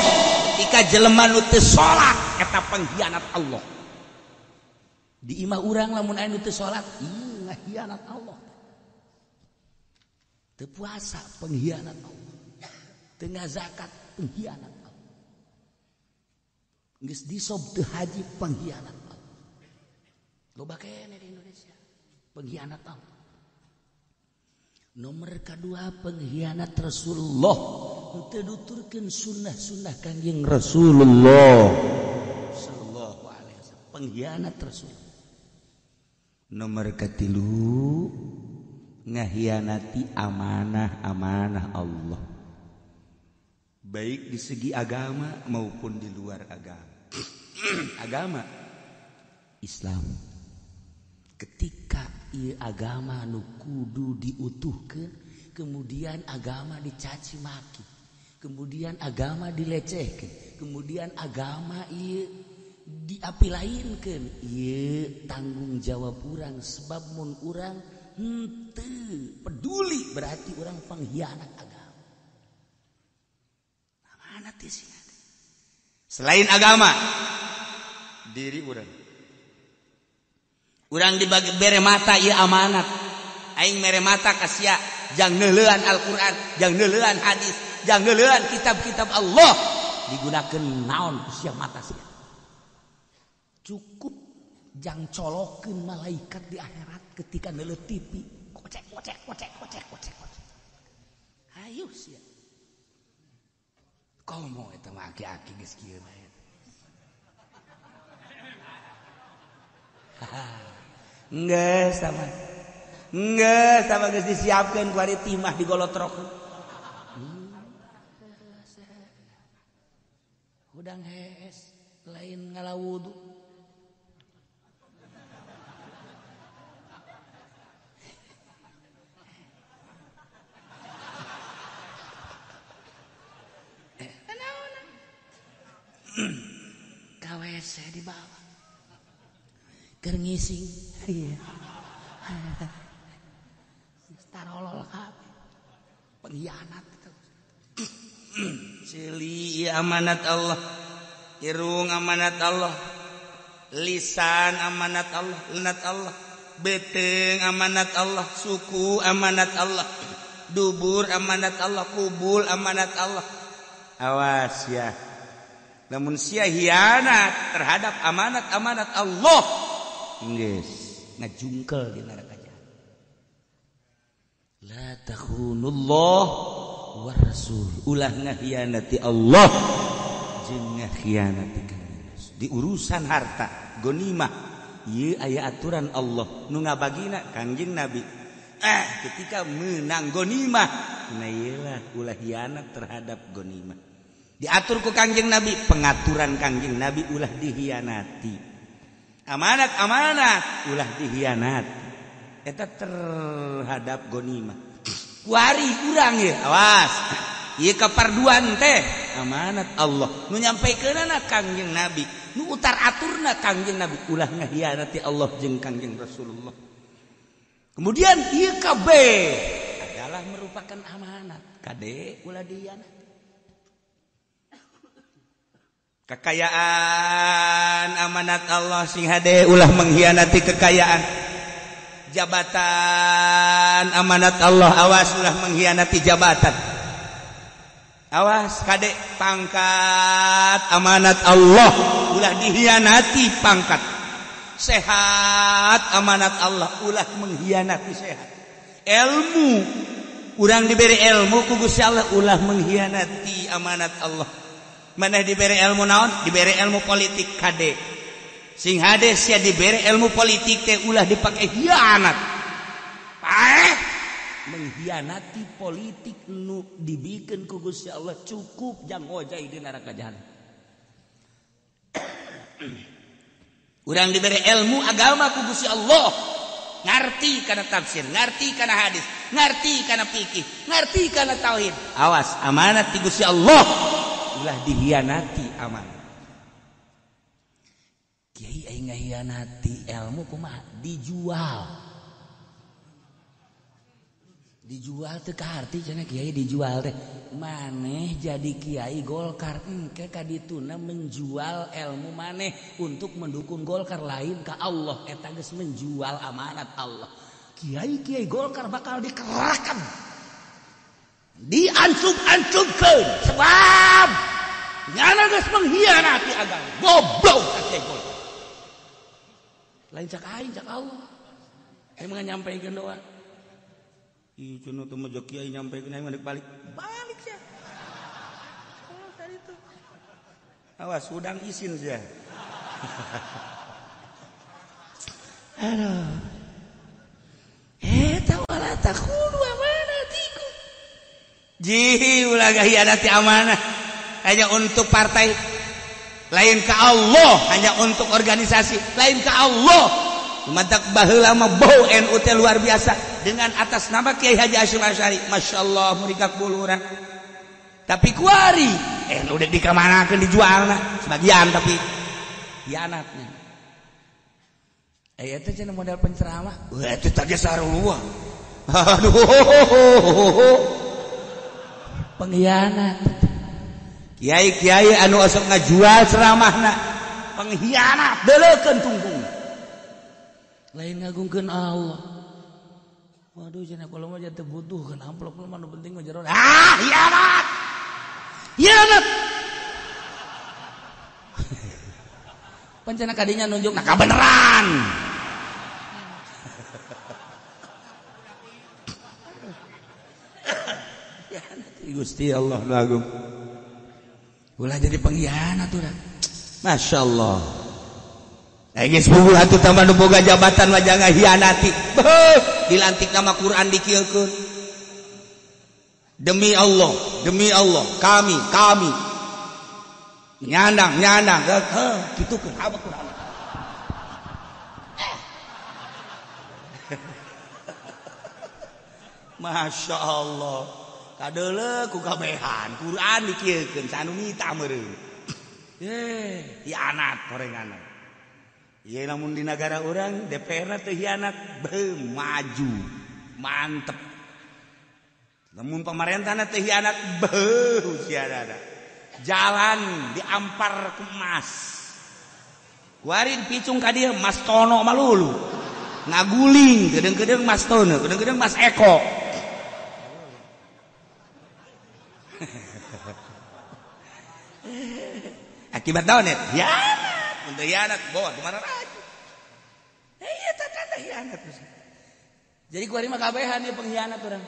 ketika jelema anu teu salat eta pengkhianat Allah. Di imah urang lamun anu teu salat ieu ngakhianat Allah. Teu puasa pengkhianat Allah. Tengah zakat pengkhianat Allah. Geus disob teu haji pengkhianat Allah. Loba kene di Indonesia pengkhianat Allah. Nomor kedua pengkhianat Rasulullah, teu nuturkeun sunnah-sunnah Kangjeng Rasulullah sallallahu alaihi wasallam. Pengkhianat Rasul. Nomor katilu ngahianati amanah-amanah Allah, baik di segi agama maupun di luar agama. Agama Islam, ketika ieu agama nu kudu diutuhkeun, kemudian agama dicaci maki, kemudian agama dilecehkeun, kemudian agama ieu diapilainkeun, ieu tanggung jawab urang. Sebab mun urang henteu peduli berarti urang pengkhianat agama. Amanat sih. Selain agama, diri urang. Urang dibagi bere mata ieu amanat. Aing mere mata ka sia, jang neuleuan Al-Qur'an, jang neuleuan hadis, jang neuleuan kitab-kitab Allah. Digunakeun naon ku sia mata sia. Cukup jang colokeun malaikat di akhirat ketika neuleuh TV. Kocek. Hayu sia. Komo eta mah aki-aki geus kieu bae. Geus sama geus disiapkeun ku ari timah digolotrokeun. Udang hees lain ngalawudu. KWC di bawah keur ngising ieu tarolol kabeh pengkhianat itu. Cili amanat Allah, irung amanat Allah, lisan amanat Allah, lenat Allah, beteng amanat Allah, suku amanat Allah, dubur amanat Allah, kubul amanat Allah. Awas ya, namun sia hianat terhadap amanat-amanat Allah, geus ngajungkel di neraka jahanam. La takhunullah war rasul, ulah ngahianati Allah jeung ngahianati di urusan harta ghanimah. Ieu aya aturan Allah nu ngabagina Kangjeng Nabi. Ketika menang ghanimah, nah ieulah ulah hianat terhadap ghanimah. Diatur ku Kangjeng Nabi, pengaturan Kangjeng Nabi ulah dihianati. Amanat-amanat ulah dihianati. Eta terhadap ghanimah. Kuari urang ye, awas. Ieu kaparduan teh amanat Allah. Nu nyampekeunana Kangjeng Nabi, nu utar aturna Kangjeng Nabi, ulah ngahianati Allah jeung Kangjeng Rasulullah. Kemudian ieu kabeh adalah merupakan amanat. Kade ulah dihianati. Kekayaan amanat Allah sing hade ulah mengkhianati kekayaan. Jabatan amanat Allah, awas ulah mengkhianati jabatan. Awas kade pangkat amanat Allah, ulah dihianati pangkat. Sehat amanat Allah, ulah mengkhianati sehat. Ilmu urang diberi ilmu ku Gusti Allah, ulah mengkhianati amanat Allah. Mana diberi ilmu naon? Diberi ilmu politik kade. Sing hade sia diberi ilmu politik teh ulah dipake hianat. Menghianati politik nu dibikeun ku Gusti Allah cukup jang hojai di neraka jahanam. Urang diberi ilmu agama ku Gusti Allah, ngarti kana tafsir, ngarti kana hadis, ngarti kana fikih, ngarti kana tauhid. Awas, amanat di Gusti Allah ulah dihianati amanat. Kiai aing ngahianati ilmu kumaha? Dijual teu kaharti cenah kiai dijual teh. Maneh jadi kiai Golkar engke ka dituna menjual ilmu maneh untuk mendukung Golkar, lain ka Allah, eta geus menjual amanat Allah. Kiai Golkar bakal dikerahkan, diancub-ancubkeun sebab nyana geus mengkhianati agama. Goblok kiai Golkar. Lain cak aing cak Allah. Emang nyampaikeun doa. Ih cenah teu mah kiai nyampaikeun aing balik sia. Oh tadi tuh. Awas udang isin sia. Aduh. takhunu amanatikum. Ji ulah khianati amanah hanya untuk partai, lain ke Allah, hanya untuk organisasi, lain ke Allah. Matak baheula mah bau NU teh luar biasa dengan atas nama Kiai Haji Hasyim Asy'ari. Masyaallah murikak buluran. Tapi kuari NU dek dikamanakeun dijualna sebagian tapi khianatnya. Eta cenah modal penceramah. Wah eta teh sarua. Aduh. Pengkhianat. Kiai-kiai anu osok ngajual ceramahna pengkhianat deuleukeun tunggung. Lain ngagungkeun Allah. Waduh cenah kalau mah teu butuhkeun amplop mah nu penting mah jero. Khianat. Khianat. Pancena kadinya nunjuk nah kabeneran. Gusti Allah nu agung. Ulah jadi pengkhianat urang. Masyaallah. Geus bubuh atuh tambah nu boga jabatan mah jangan hianati. Dilantik nama Quran dikieukeun. Demi Allah kami nyandang kitu keun apa Quran. Masya Allah kadeuleu ku kabehan Quran dikieukeun sanu mita meureun. Hianat horenganna. Ieu lamun di negara urang DPR teh hianat maju mantep. Lamun pemerintahna teh hianat siadada. Jalan diampar ke emas. Kuarin picung ka dieu Mas Tono malulu. Ngaguling gedeung-gedeung Mas Tono, gedeung-gedeung Mas Eko. Akibat naon ya? Hianat. Mun teu hianat bawa di mana lagi? Iya tanda hianat. Jadi kuari mah kabehan ieu pengkhianat urang.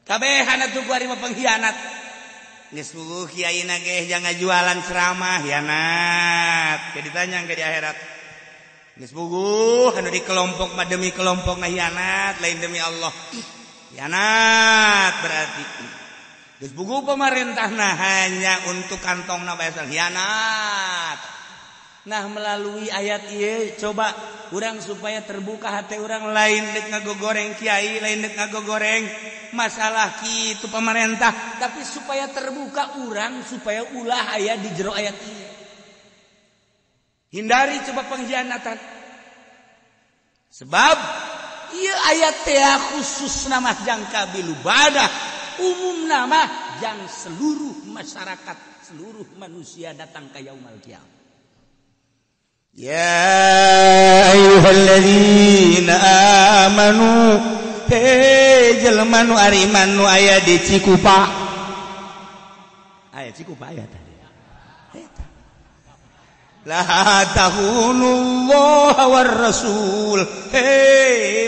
Kabehan atuh kuari mah pengkhianat. Geus puguh kiaina ge jangan jualan ceramah hianat. Ke ditanya ke di akhirat. Geus puguh anu di kelompok mah demi kelompok na hianat, lain demi Allah. Hianat berarti. Geus puguh pemerintahna hanya untuk kantongna bae hianat. Nah melalui ayat ieu coba urang supaya terbuka hati urang lain dek ngagogoreng kiai, lain dek ngagogoreng masalah kitu pemerintah, tapi supaya terbuka urang supaya ulah aya di jero ayat ieu. Hindari coba pengkhianatan. Sebab ieu ayat teh khusus nama jangka bilubadah, umum nama jang seluruh masyarakat, seluruh manusia datang ke yaumul qiyamah. Ya ayyuhalladzina amanu jelema nu ariman nu aya di Cikupa. Aya Cikupa aya tadi. Eta. La tahunullah war rasul.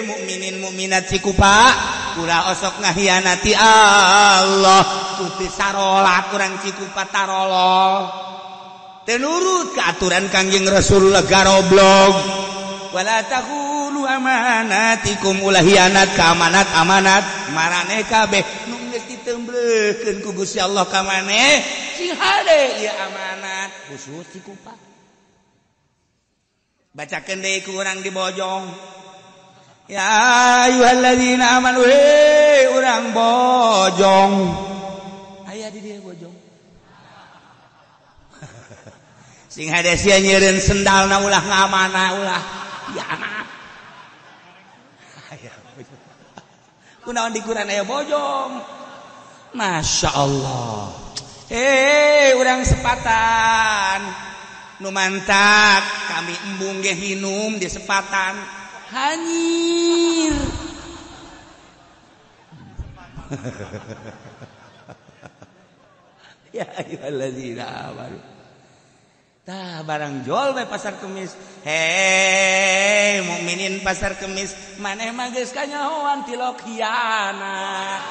Mukminin mukminat Cikupa, ulah osok ngahianati Allah. Tuti sarolat urang Cikupa tarolol. Tenurut ke aturan Kangjeng Rasulullah garoblog. Wala takhunu amanatikum ulah hianat ka amanat maraneh kabeh nu geus ditemblekeun ku Gusti Allah ka maneh sing hade ieu amanat khusus Cikupa. Bacakeun deui ku urang di Bojong. Ya ayyuhalladzina amanu urang Bojong. Aya di dieu Bojong. Sing hade sia nyeureun sendalna ulah ngamana ulah hianat. Kunaon di Quran aya Bojong. Masya Allah. Urang sepatan nu mantap kami embung ge hinum di sepatan hanyir. Ya ayyuhalladzina amanu. Tah barang jual we pasar Kemis. Mukminin pasar Kemis, maneh mah geus kanyahoan tilok hianat.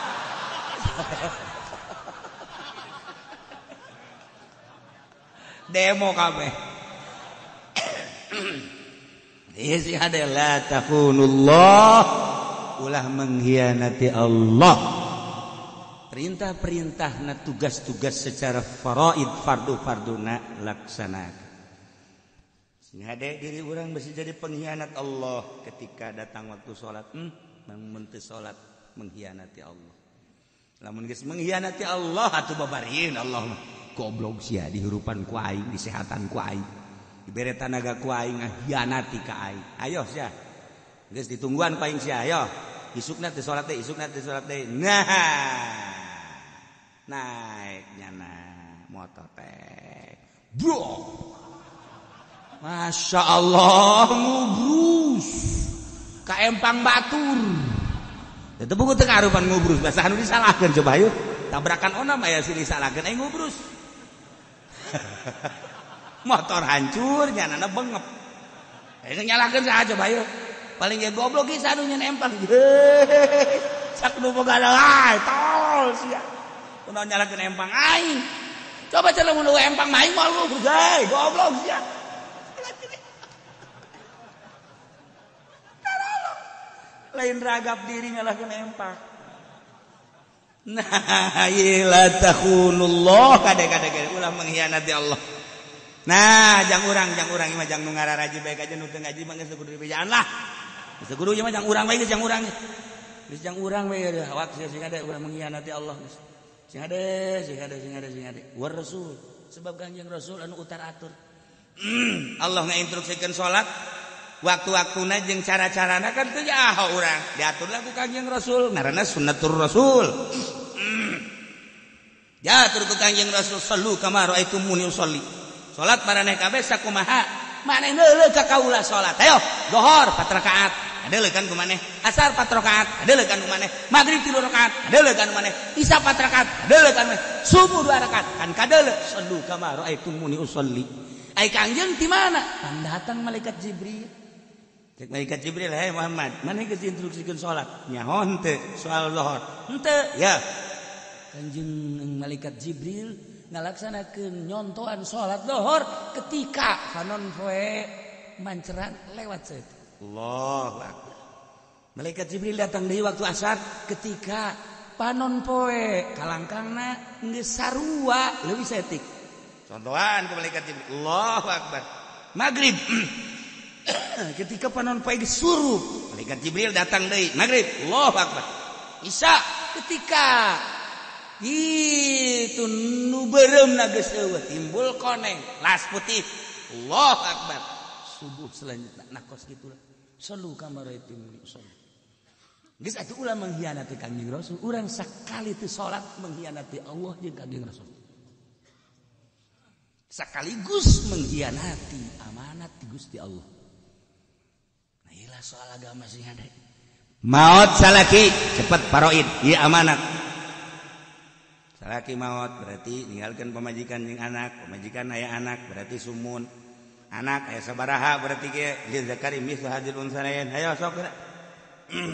Demo kabeh. Ieu sih adalah takhunullah ulah mengkhianati Allah. Perintah-perintahna tugas-tugas secara faraid fardu-farduna laksanakan. Sing hade diri urang bisa jadi pengkhianat Allah ketika datang waktu salat. Mun teu salat mengkhianati Allah. Lamun geus mengkhianati Allah atuh babarieun Allah mah. Goblok sia dihirupan ku aing, disehatan ku aing. Dibere tanaga ku aing nghianati ka aing. Ayo sia. Geus ditungguan ku aing sia, ayo. Isukna teu salat teh, isukna teu salat teh. Nah. Naiknya motor teh. Bro. Masya Allah ngubrus ka empang batur. Itu buku teu karupan ngubrus, bahasa anu disalahkeun coba yuk. Tabrakan onam aya si disalahkeun ai ngubrus. Motor hancur nyanana bengep. Aya nyalahkeun saha coba yuk. Paling ge goblok ge sanu nyen empang. Sak nu boga lae tol sia. Kunaon nyalahkeun empang aing. Coba cenah mun empang maing moal ngubrus hei goblok sia. Lain ragap diri ngalahkeun empang. Nah, la takhunullah kade-kade ulah mengkhianati Allah. Nah, jang urang mah jang nu ngararaji bae aja nu teu ngaji mah geus kudu dibejaan lah. Geus kudu ieu mah jang urang bae geus jang urang. Geus jang urang bae awak sing ada ulah mengkhianati Allah geus. Sing ada. War Rasul sebab Kanjeng Rasul anu utar atur. Allah ngainstruksikeun salat waktu-waktuna jeung cara-carana kan teu nyaho urang diatur lagu Kanjeng Rasul ngaranna sunnatur Rasul. Diatur ku Kanjeng Rasul sallu kama raaitumuni usolli. Salat maraneh kabeh sakumaha maneh neuleuh ka kaula salat. Ayo zuhur 4 rakaat adeuleuh kan ku maneh, asar 4 rakaat adeuleuh kan ku maneh, magrib 3 rakaat adeuleuh kan ku maneh, isya 4 rakaat adeuleuh kan maneh, subuh 2 rakaat kan kadeuleuh sallu kama raaitumuni usolli. Ai Kanjeng di mana? Kan datang malaikat Jibril. Malaikat Jibril, "Hai Muhammad, mana geus diinstruksikeun salat?" Nyaho henteu, soal zuhur. Henteu, ya. Kanjeng malaikat Jibril ngalaksanakeun nyontoan salat zuhur ketika panon poe manceran lewat saeutik. Allahu Akbar. Malaikat Jibril datang deui waktu asar ketika panon poe kalangkangna geus sarua leuwih saeutik. Contohan ku malaikat Jibril. Allahu Akbar. Maghrib ketika panon poe disuruh malaikat Jibril datang deui maghrib. Allahu Akbar. Isya ketika itu nu beureumna geus eueuh timbul koneng las putih. Allahu Akbar. Subuh selanjutnya nakos gitulah. Sallu kama raaitumuni usolli. Geus atuh ulah mengkhianati Kanjeng Rasul, urang sakali teu salat mengkhianati Allah jeung Kanjeng Rasul. Sekaligus mengkhianati amanat di Gusti Allah. Nah, ilah soal agama sing ada. Maut salaki cepat faraid, ieu amanat. Salaki maut berarti ninggalkeun pamajikan jeung anak, pamajikan aya anak berarti sumun. Anak aya sabaraha berarti ge lil zakari mithlu hadzal unsarain. Hayo sok.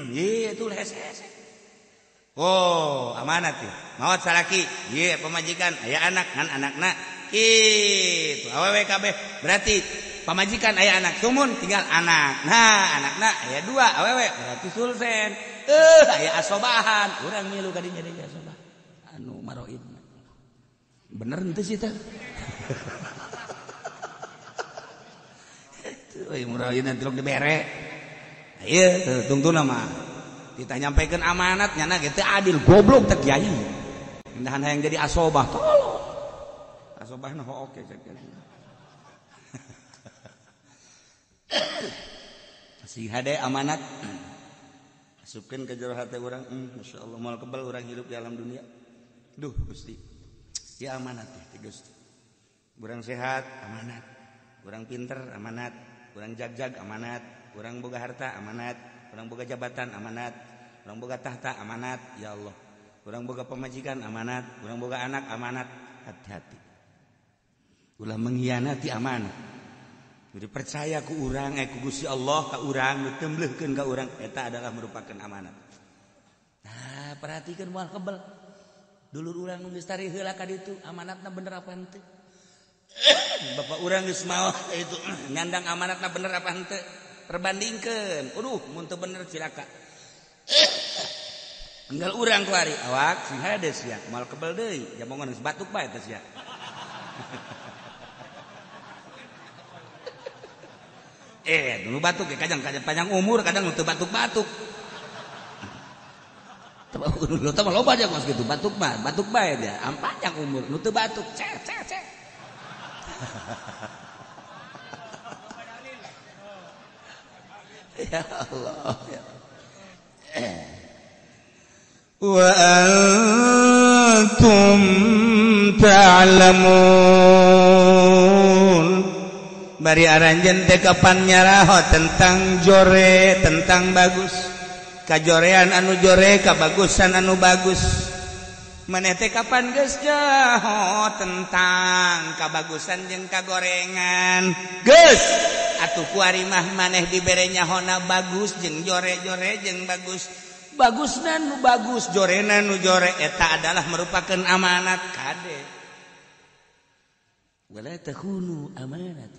Ieu tuh hese-hese. Oh, amanat ieu. Maut salaki, ieu pamajikan aya anak ngan anakna kitu. Awewe kabeh berarti pamajikan aya anak sumun tinggal anak. Nah, anakna aya 2 awewe berarti sulsen. Aya asobahan. Urang milu ka dinya deui asobah. Anu maroid. Bener henteu sih teh. Euy murahin tiluk dibere. Ieu tungtuna mah. Kita nyampaikan amanat nyana ge teu adil, goblok teh kiai. Indahan hayang jadi asobah tolong. Asobahna oke cek. Si hade amanat. Masukkeun ke jero hate urang, masyaallah moal kebal urang hidup di alam dunia. Duh Gusti. Ya amanat teh Gusti. Urang sehat amanat. Urang pinter amanat. Urang jag-jag amanat, urang boga harta amanat, urang boga jabatan amanat, urang boga tahta amanat, ya Allah. Urang boga pamajikan amanat, urang boga anak amanat. Hati-hati. Ulah mengkhianati amanat. Jadi percaya ku urang ku Gusti Allah ka urang, tembleuhkeun ka urang eta adalah merupakan amanat. Nah, perhatikan moal kebal. Dulur urang nu geus tari heula ka ditu, amanatna bener apa henteu? Bapak urang geus mau itu nyandang amanatna bener apa henteu perbandingkeun. Aduh mun teu bener cilaka. Enggal urang kuari awak sing hades ya mal kebel deui jamongan geus batuk bae teh sia. Dulu batuk ya kadang panjang umur kadang teu batuk-batuk. Lu teh loba aja kos gitu batuk bae dia am panjang umur nu teu batuk cek. Ya Allah ya. Wa antum ta'lamun bari aranjeun teh kapan nyaraho tentang jore tentang bagus kajorean anu jore kabagusan anu bagus maneh teh kapan geus nyaho tentang kabagusan jeung kagorengan geus atuh kuari mah maneh dibere nyahona bagus jeung jore-jore jeung bagusna nu bagus jorena nu jore eta adalah merupakan amanat kade wala takhunu amanat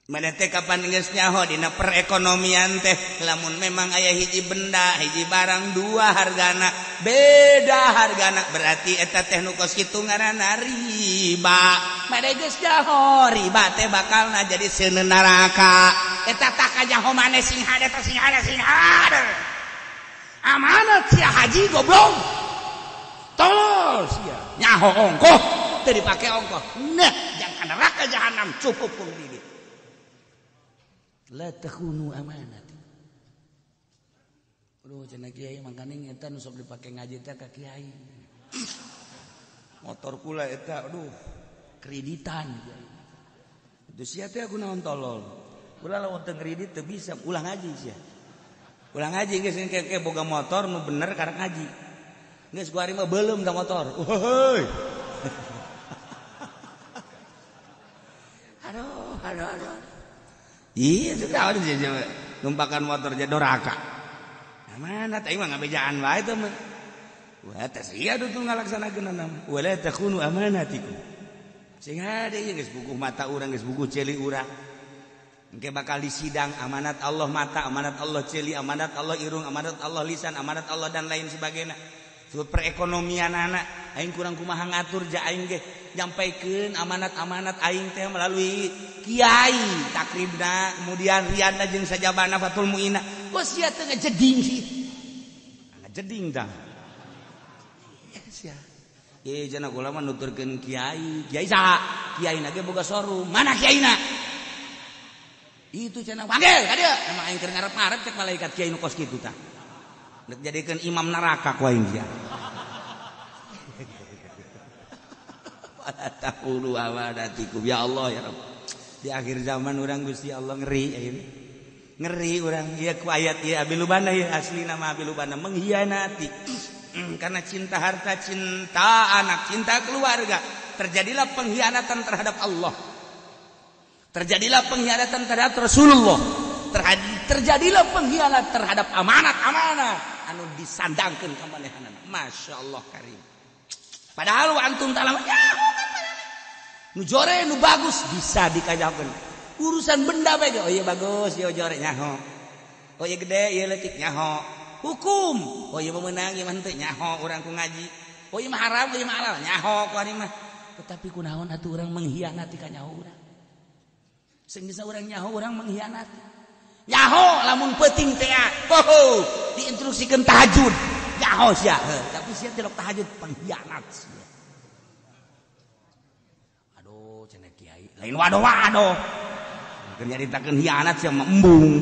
maneh teh kapan geus nyaho dina perekonomian teh lamun memang aya hiji benda hiji barang dua hargana beda hargana berarti eta teh nu kos kitu ngaranna riba maneh geus nyaho riba teh bakalna jadi seuneun neraka eta tah kanyaho maneh sing hade amanat sia haji goblok tolol sia nyaho ongkoh teu dipake ongkoh nah jangan neraka jahanam cukup pun diri la takhunu amanat aduh cenah kiai mangkane eta nu sok dipake ngaji teh ka kiai motor kula eta aduh kreditan itu sia teh aku naon tolol kula lamun teu ngredit teu bisa ulah ngaji sia ulah ngaji geus engke boga motor nu bener karek ngaji geus kuari mah beuleum da motor heuy aduh iya sudah ada numpakan motor jadi doraka mana teh mah ngabejaan wae teh mah wah teh sia tuh ngalaksanakeun nama wala takhunu amanatikum sing hade ieu geus bukuh mata urang geus bukuh celi urang engke bakal disidang amanat Allah mata amanat Allah celi amanat Allah irung amanat Allah lisan amanat Allah dan lain sebagainya Sud perekonomian anak aing kurang kumaha ngatur ja aing ge nyampaikeun amanat-amanat aing teh melalui kiai takribna kemudian riana jeung sajabana fatul muina bos sia teh ngajeding sih ngajeding tah sia ye cenah kula mah nuturkeun kiai saha kiaina ge boga sorum mana kiaina itu cenah panggil ka dieu emang aing keur ngarep-ngarep cek malaikat kiai nu kos kitu tah nek jadikeun imam neraka ku aing dia wala taqulu amanatikum ya Allah ya Rabb di akhir zaman urang Gusti Allah ngeri urang ieu ku ayat ieu abilubana ieu asli nama abilubana mengkhianati karena cinta harta cinta anak cinta keluarga terjadilah pengkhianatan terhadap Allah terjadilah pengkhianatan terhadap Rasulullah terjadilah pengkhianatan terhadap amanat-amanat anu disandangkeun ka manehanana masyaallah karim padahal antum ta'lam nu jore nu bagus bisa dikajakeun urusan benda bae oh ieu bagus ieu jore nyaho oh ieu gede ieu leutik nyaho hukum oh ieu meunang ieu mah henteu nyaho urang ku ngaji oh ieu mah haram ieu mah halal nyaho ku ari mah tetapi kunaon atuh urang mengkhianati ka nyaho urang sing bisa urang nyaho urang mengkhianati nyaho lamun peuting teh diinstruksikeun tahajud nyaho sia tapi sia teh tahajud pengkhianat sia aduh cenah kiai lain waduh keur nyaritakeun hianat sia mah embung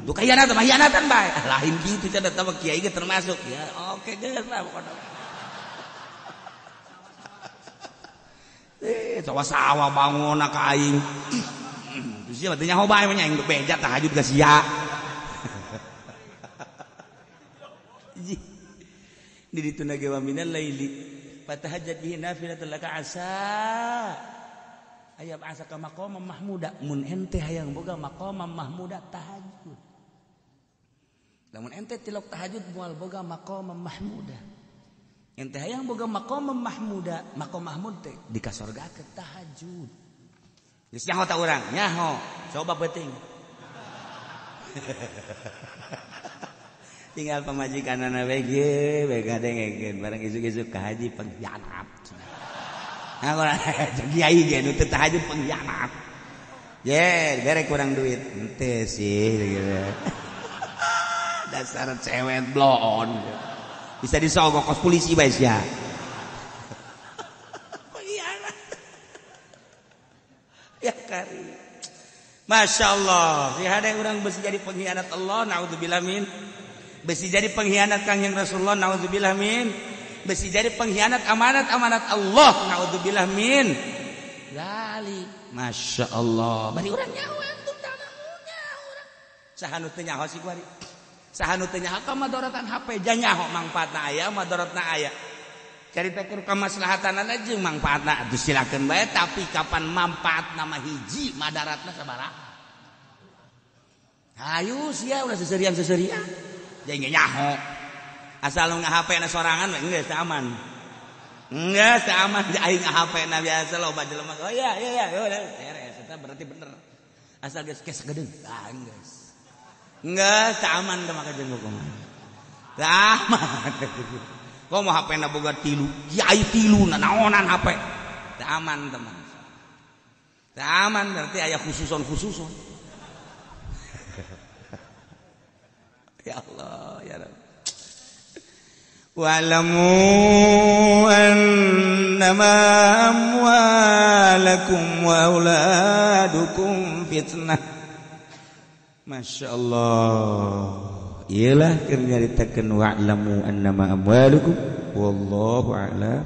untuk khianat mah hianatan bae lain kitu cenah teh kiai ge termasuk ya oke geus lah pokona sawa bangun ka aing terus sia teh nyaho bae mah nya aing beja tahajud ka sia di ditu nage wa minal laili fatahajjat bihi nafilatan laka asa ayab asa ka maqamam mahmuda mun ente hayang boga maqamam mahmuda tahajud lamun ente tilok tahajud moal boga maqamam mahmuda ente hayang boga maqamam mahmuda maqam mahmud teh dikasorgakeun tahajud geus nyaho ta urang nyaho coba penting tinggal pemajikanana we gadengekeun bareng isuk-isuk ka haji pengkhianat. Nah, urang kiai ge nu teu tahajud pengkhianat. Ye, bere kurang duit. Henteu sih gitu. Dasar cewek blon. Bisa disogok kos polisi bae sia. Pengkhianat. Ya kari. Masya Allah, ada orang besi jadi pengkhianat Allah, naudzubillah min. Besi jadi pengkhianat Kangjeng Rasulullah, naudzubillah min. Besi jadi pengkhianat amanat Allah, naudzubillah min. Gali, Masya Allah. Bari orang nyawa tuh nyawa. Sahanu teu nyaho sih kuari. Sahanu teu nyaho ka madoratan HP, janyaho mangpaatna aya, madaratna aya. Caritakeun kamaslahatanna jeung mangpaatna atuh silakeun bae, tapi kapan manfaatna mah hiji, madaratna sabaraha. Hayu sia ulah seserian. Jeung nyaho. Asal nu ngahape-na sorangan we geus aman. Geus aman aing ngahape-na biasa loba jelema. Oh iya, beres eta berarti bener. Asal geus sagedeung, geus. Geus aman teh maka jeung hukum. Aman. Kau mau HP na boga tilu, kiai tilu na naonan HP, teu aman teman, teu aman berarti aya khususon. Ya Allah, ya Rabb. Wa'lamu annama amwalakum wa auladukum fitnah. Masya Allah. Ialah keur nyaritakeun wa'lamu annama amwalukum wallahu a'lam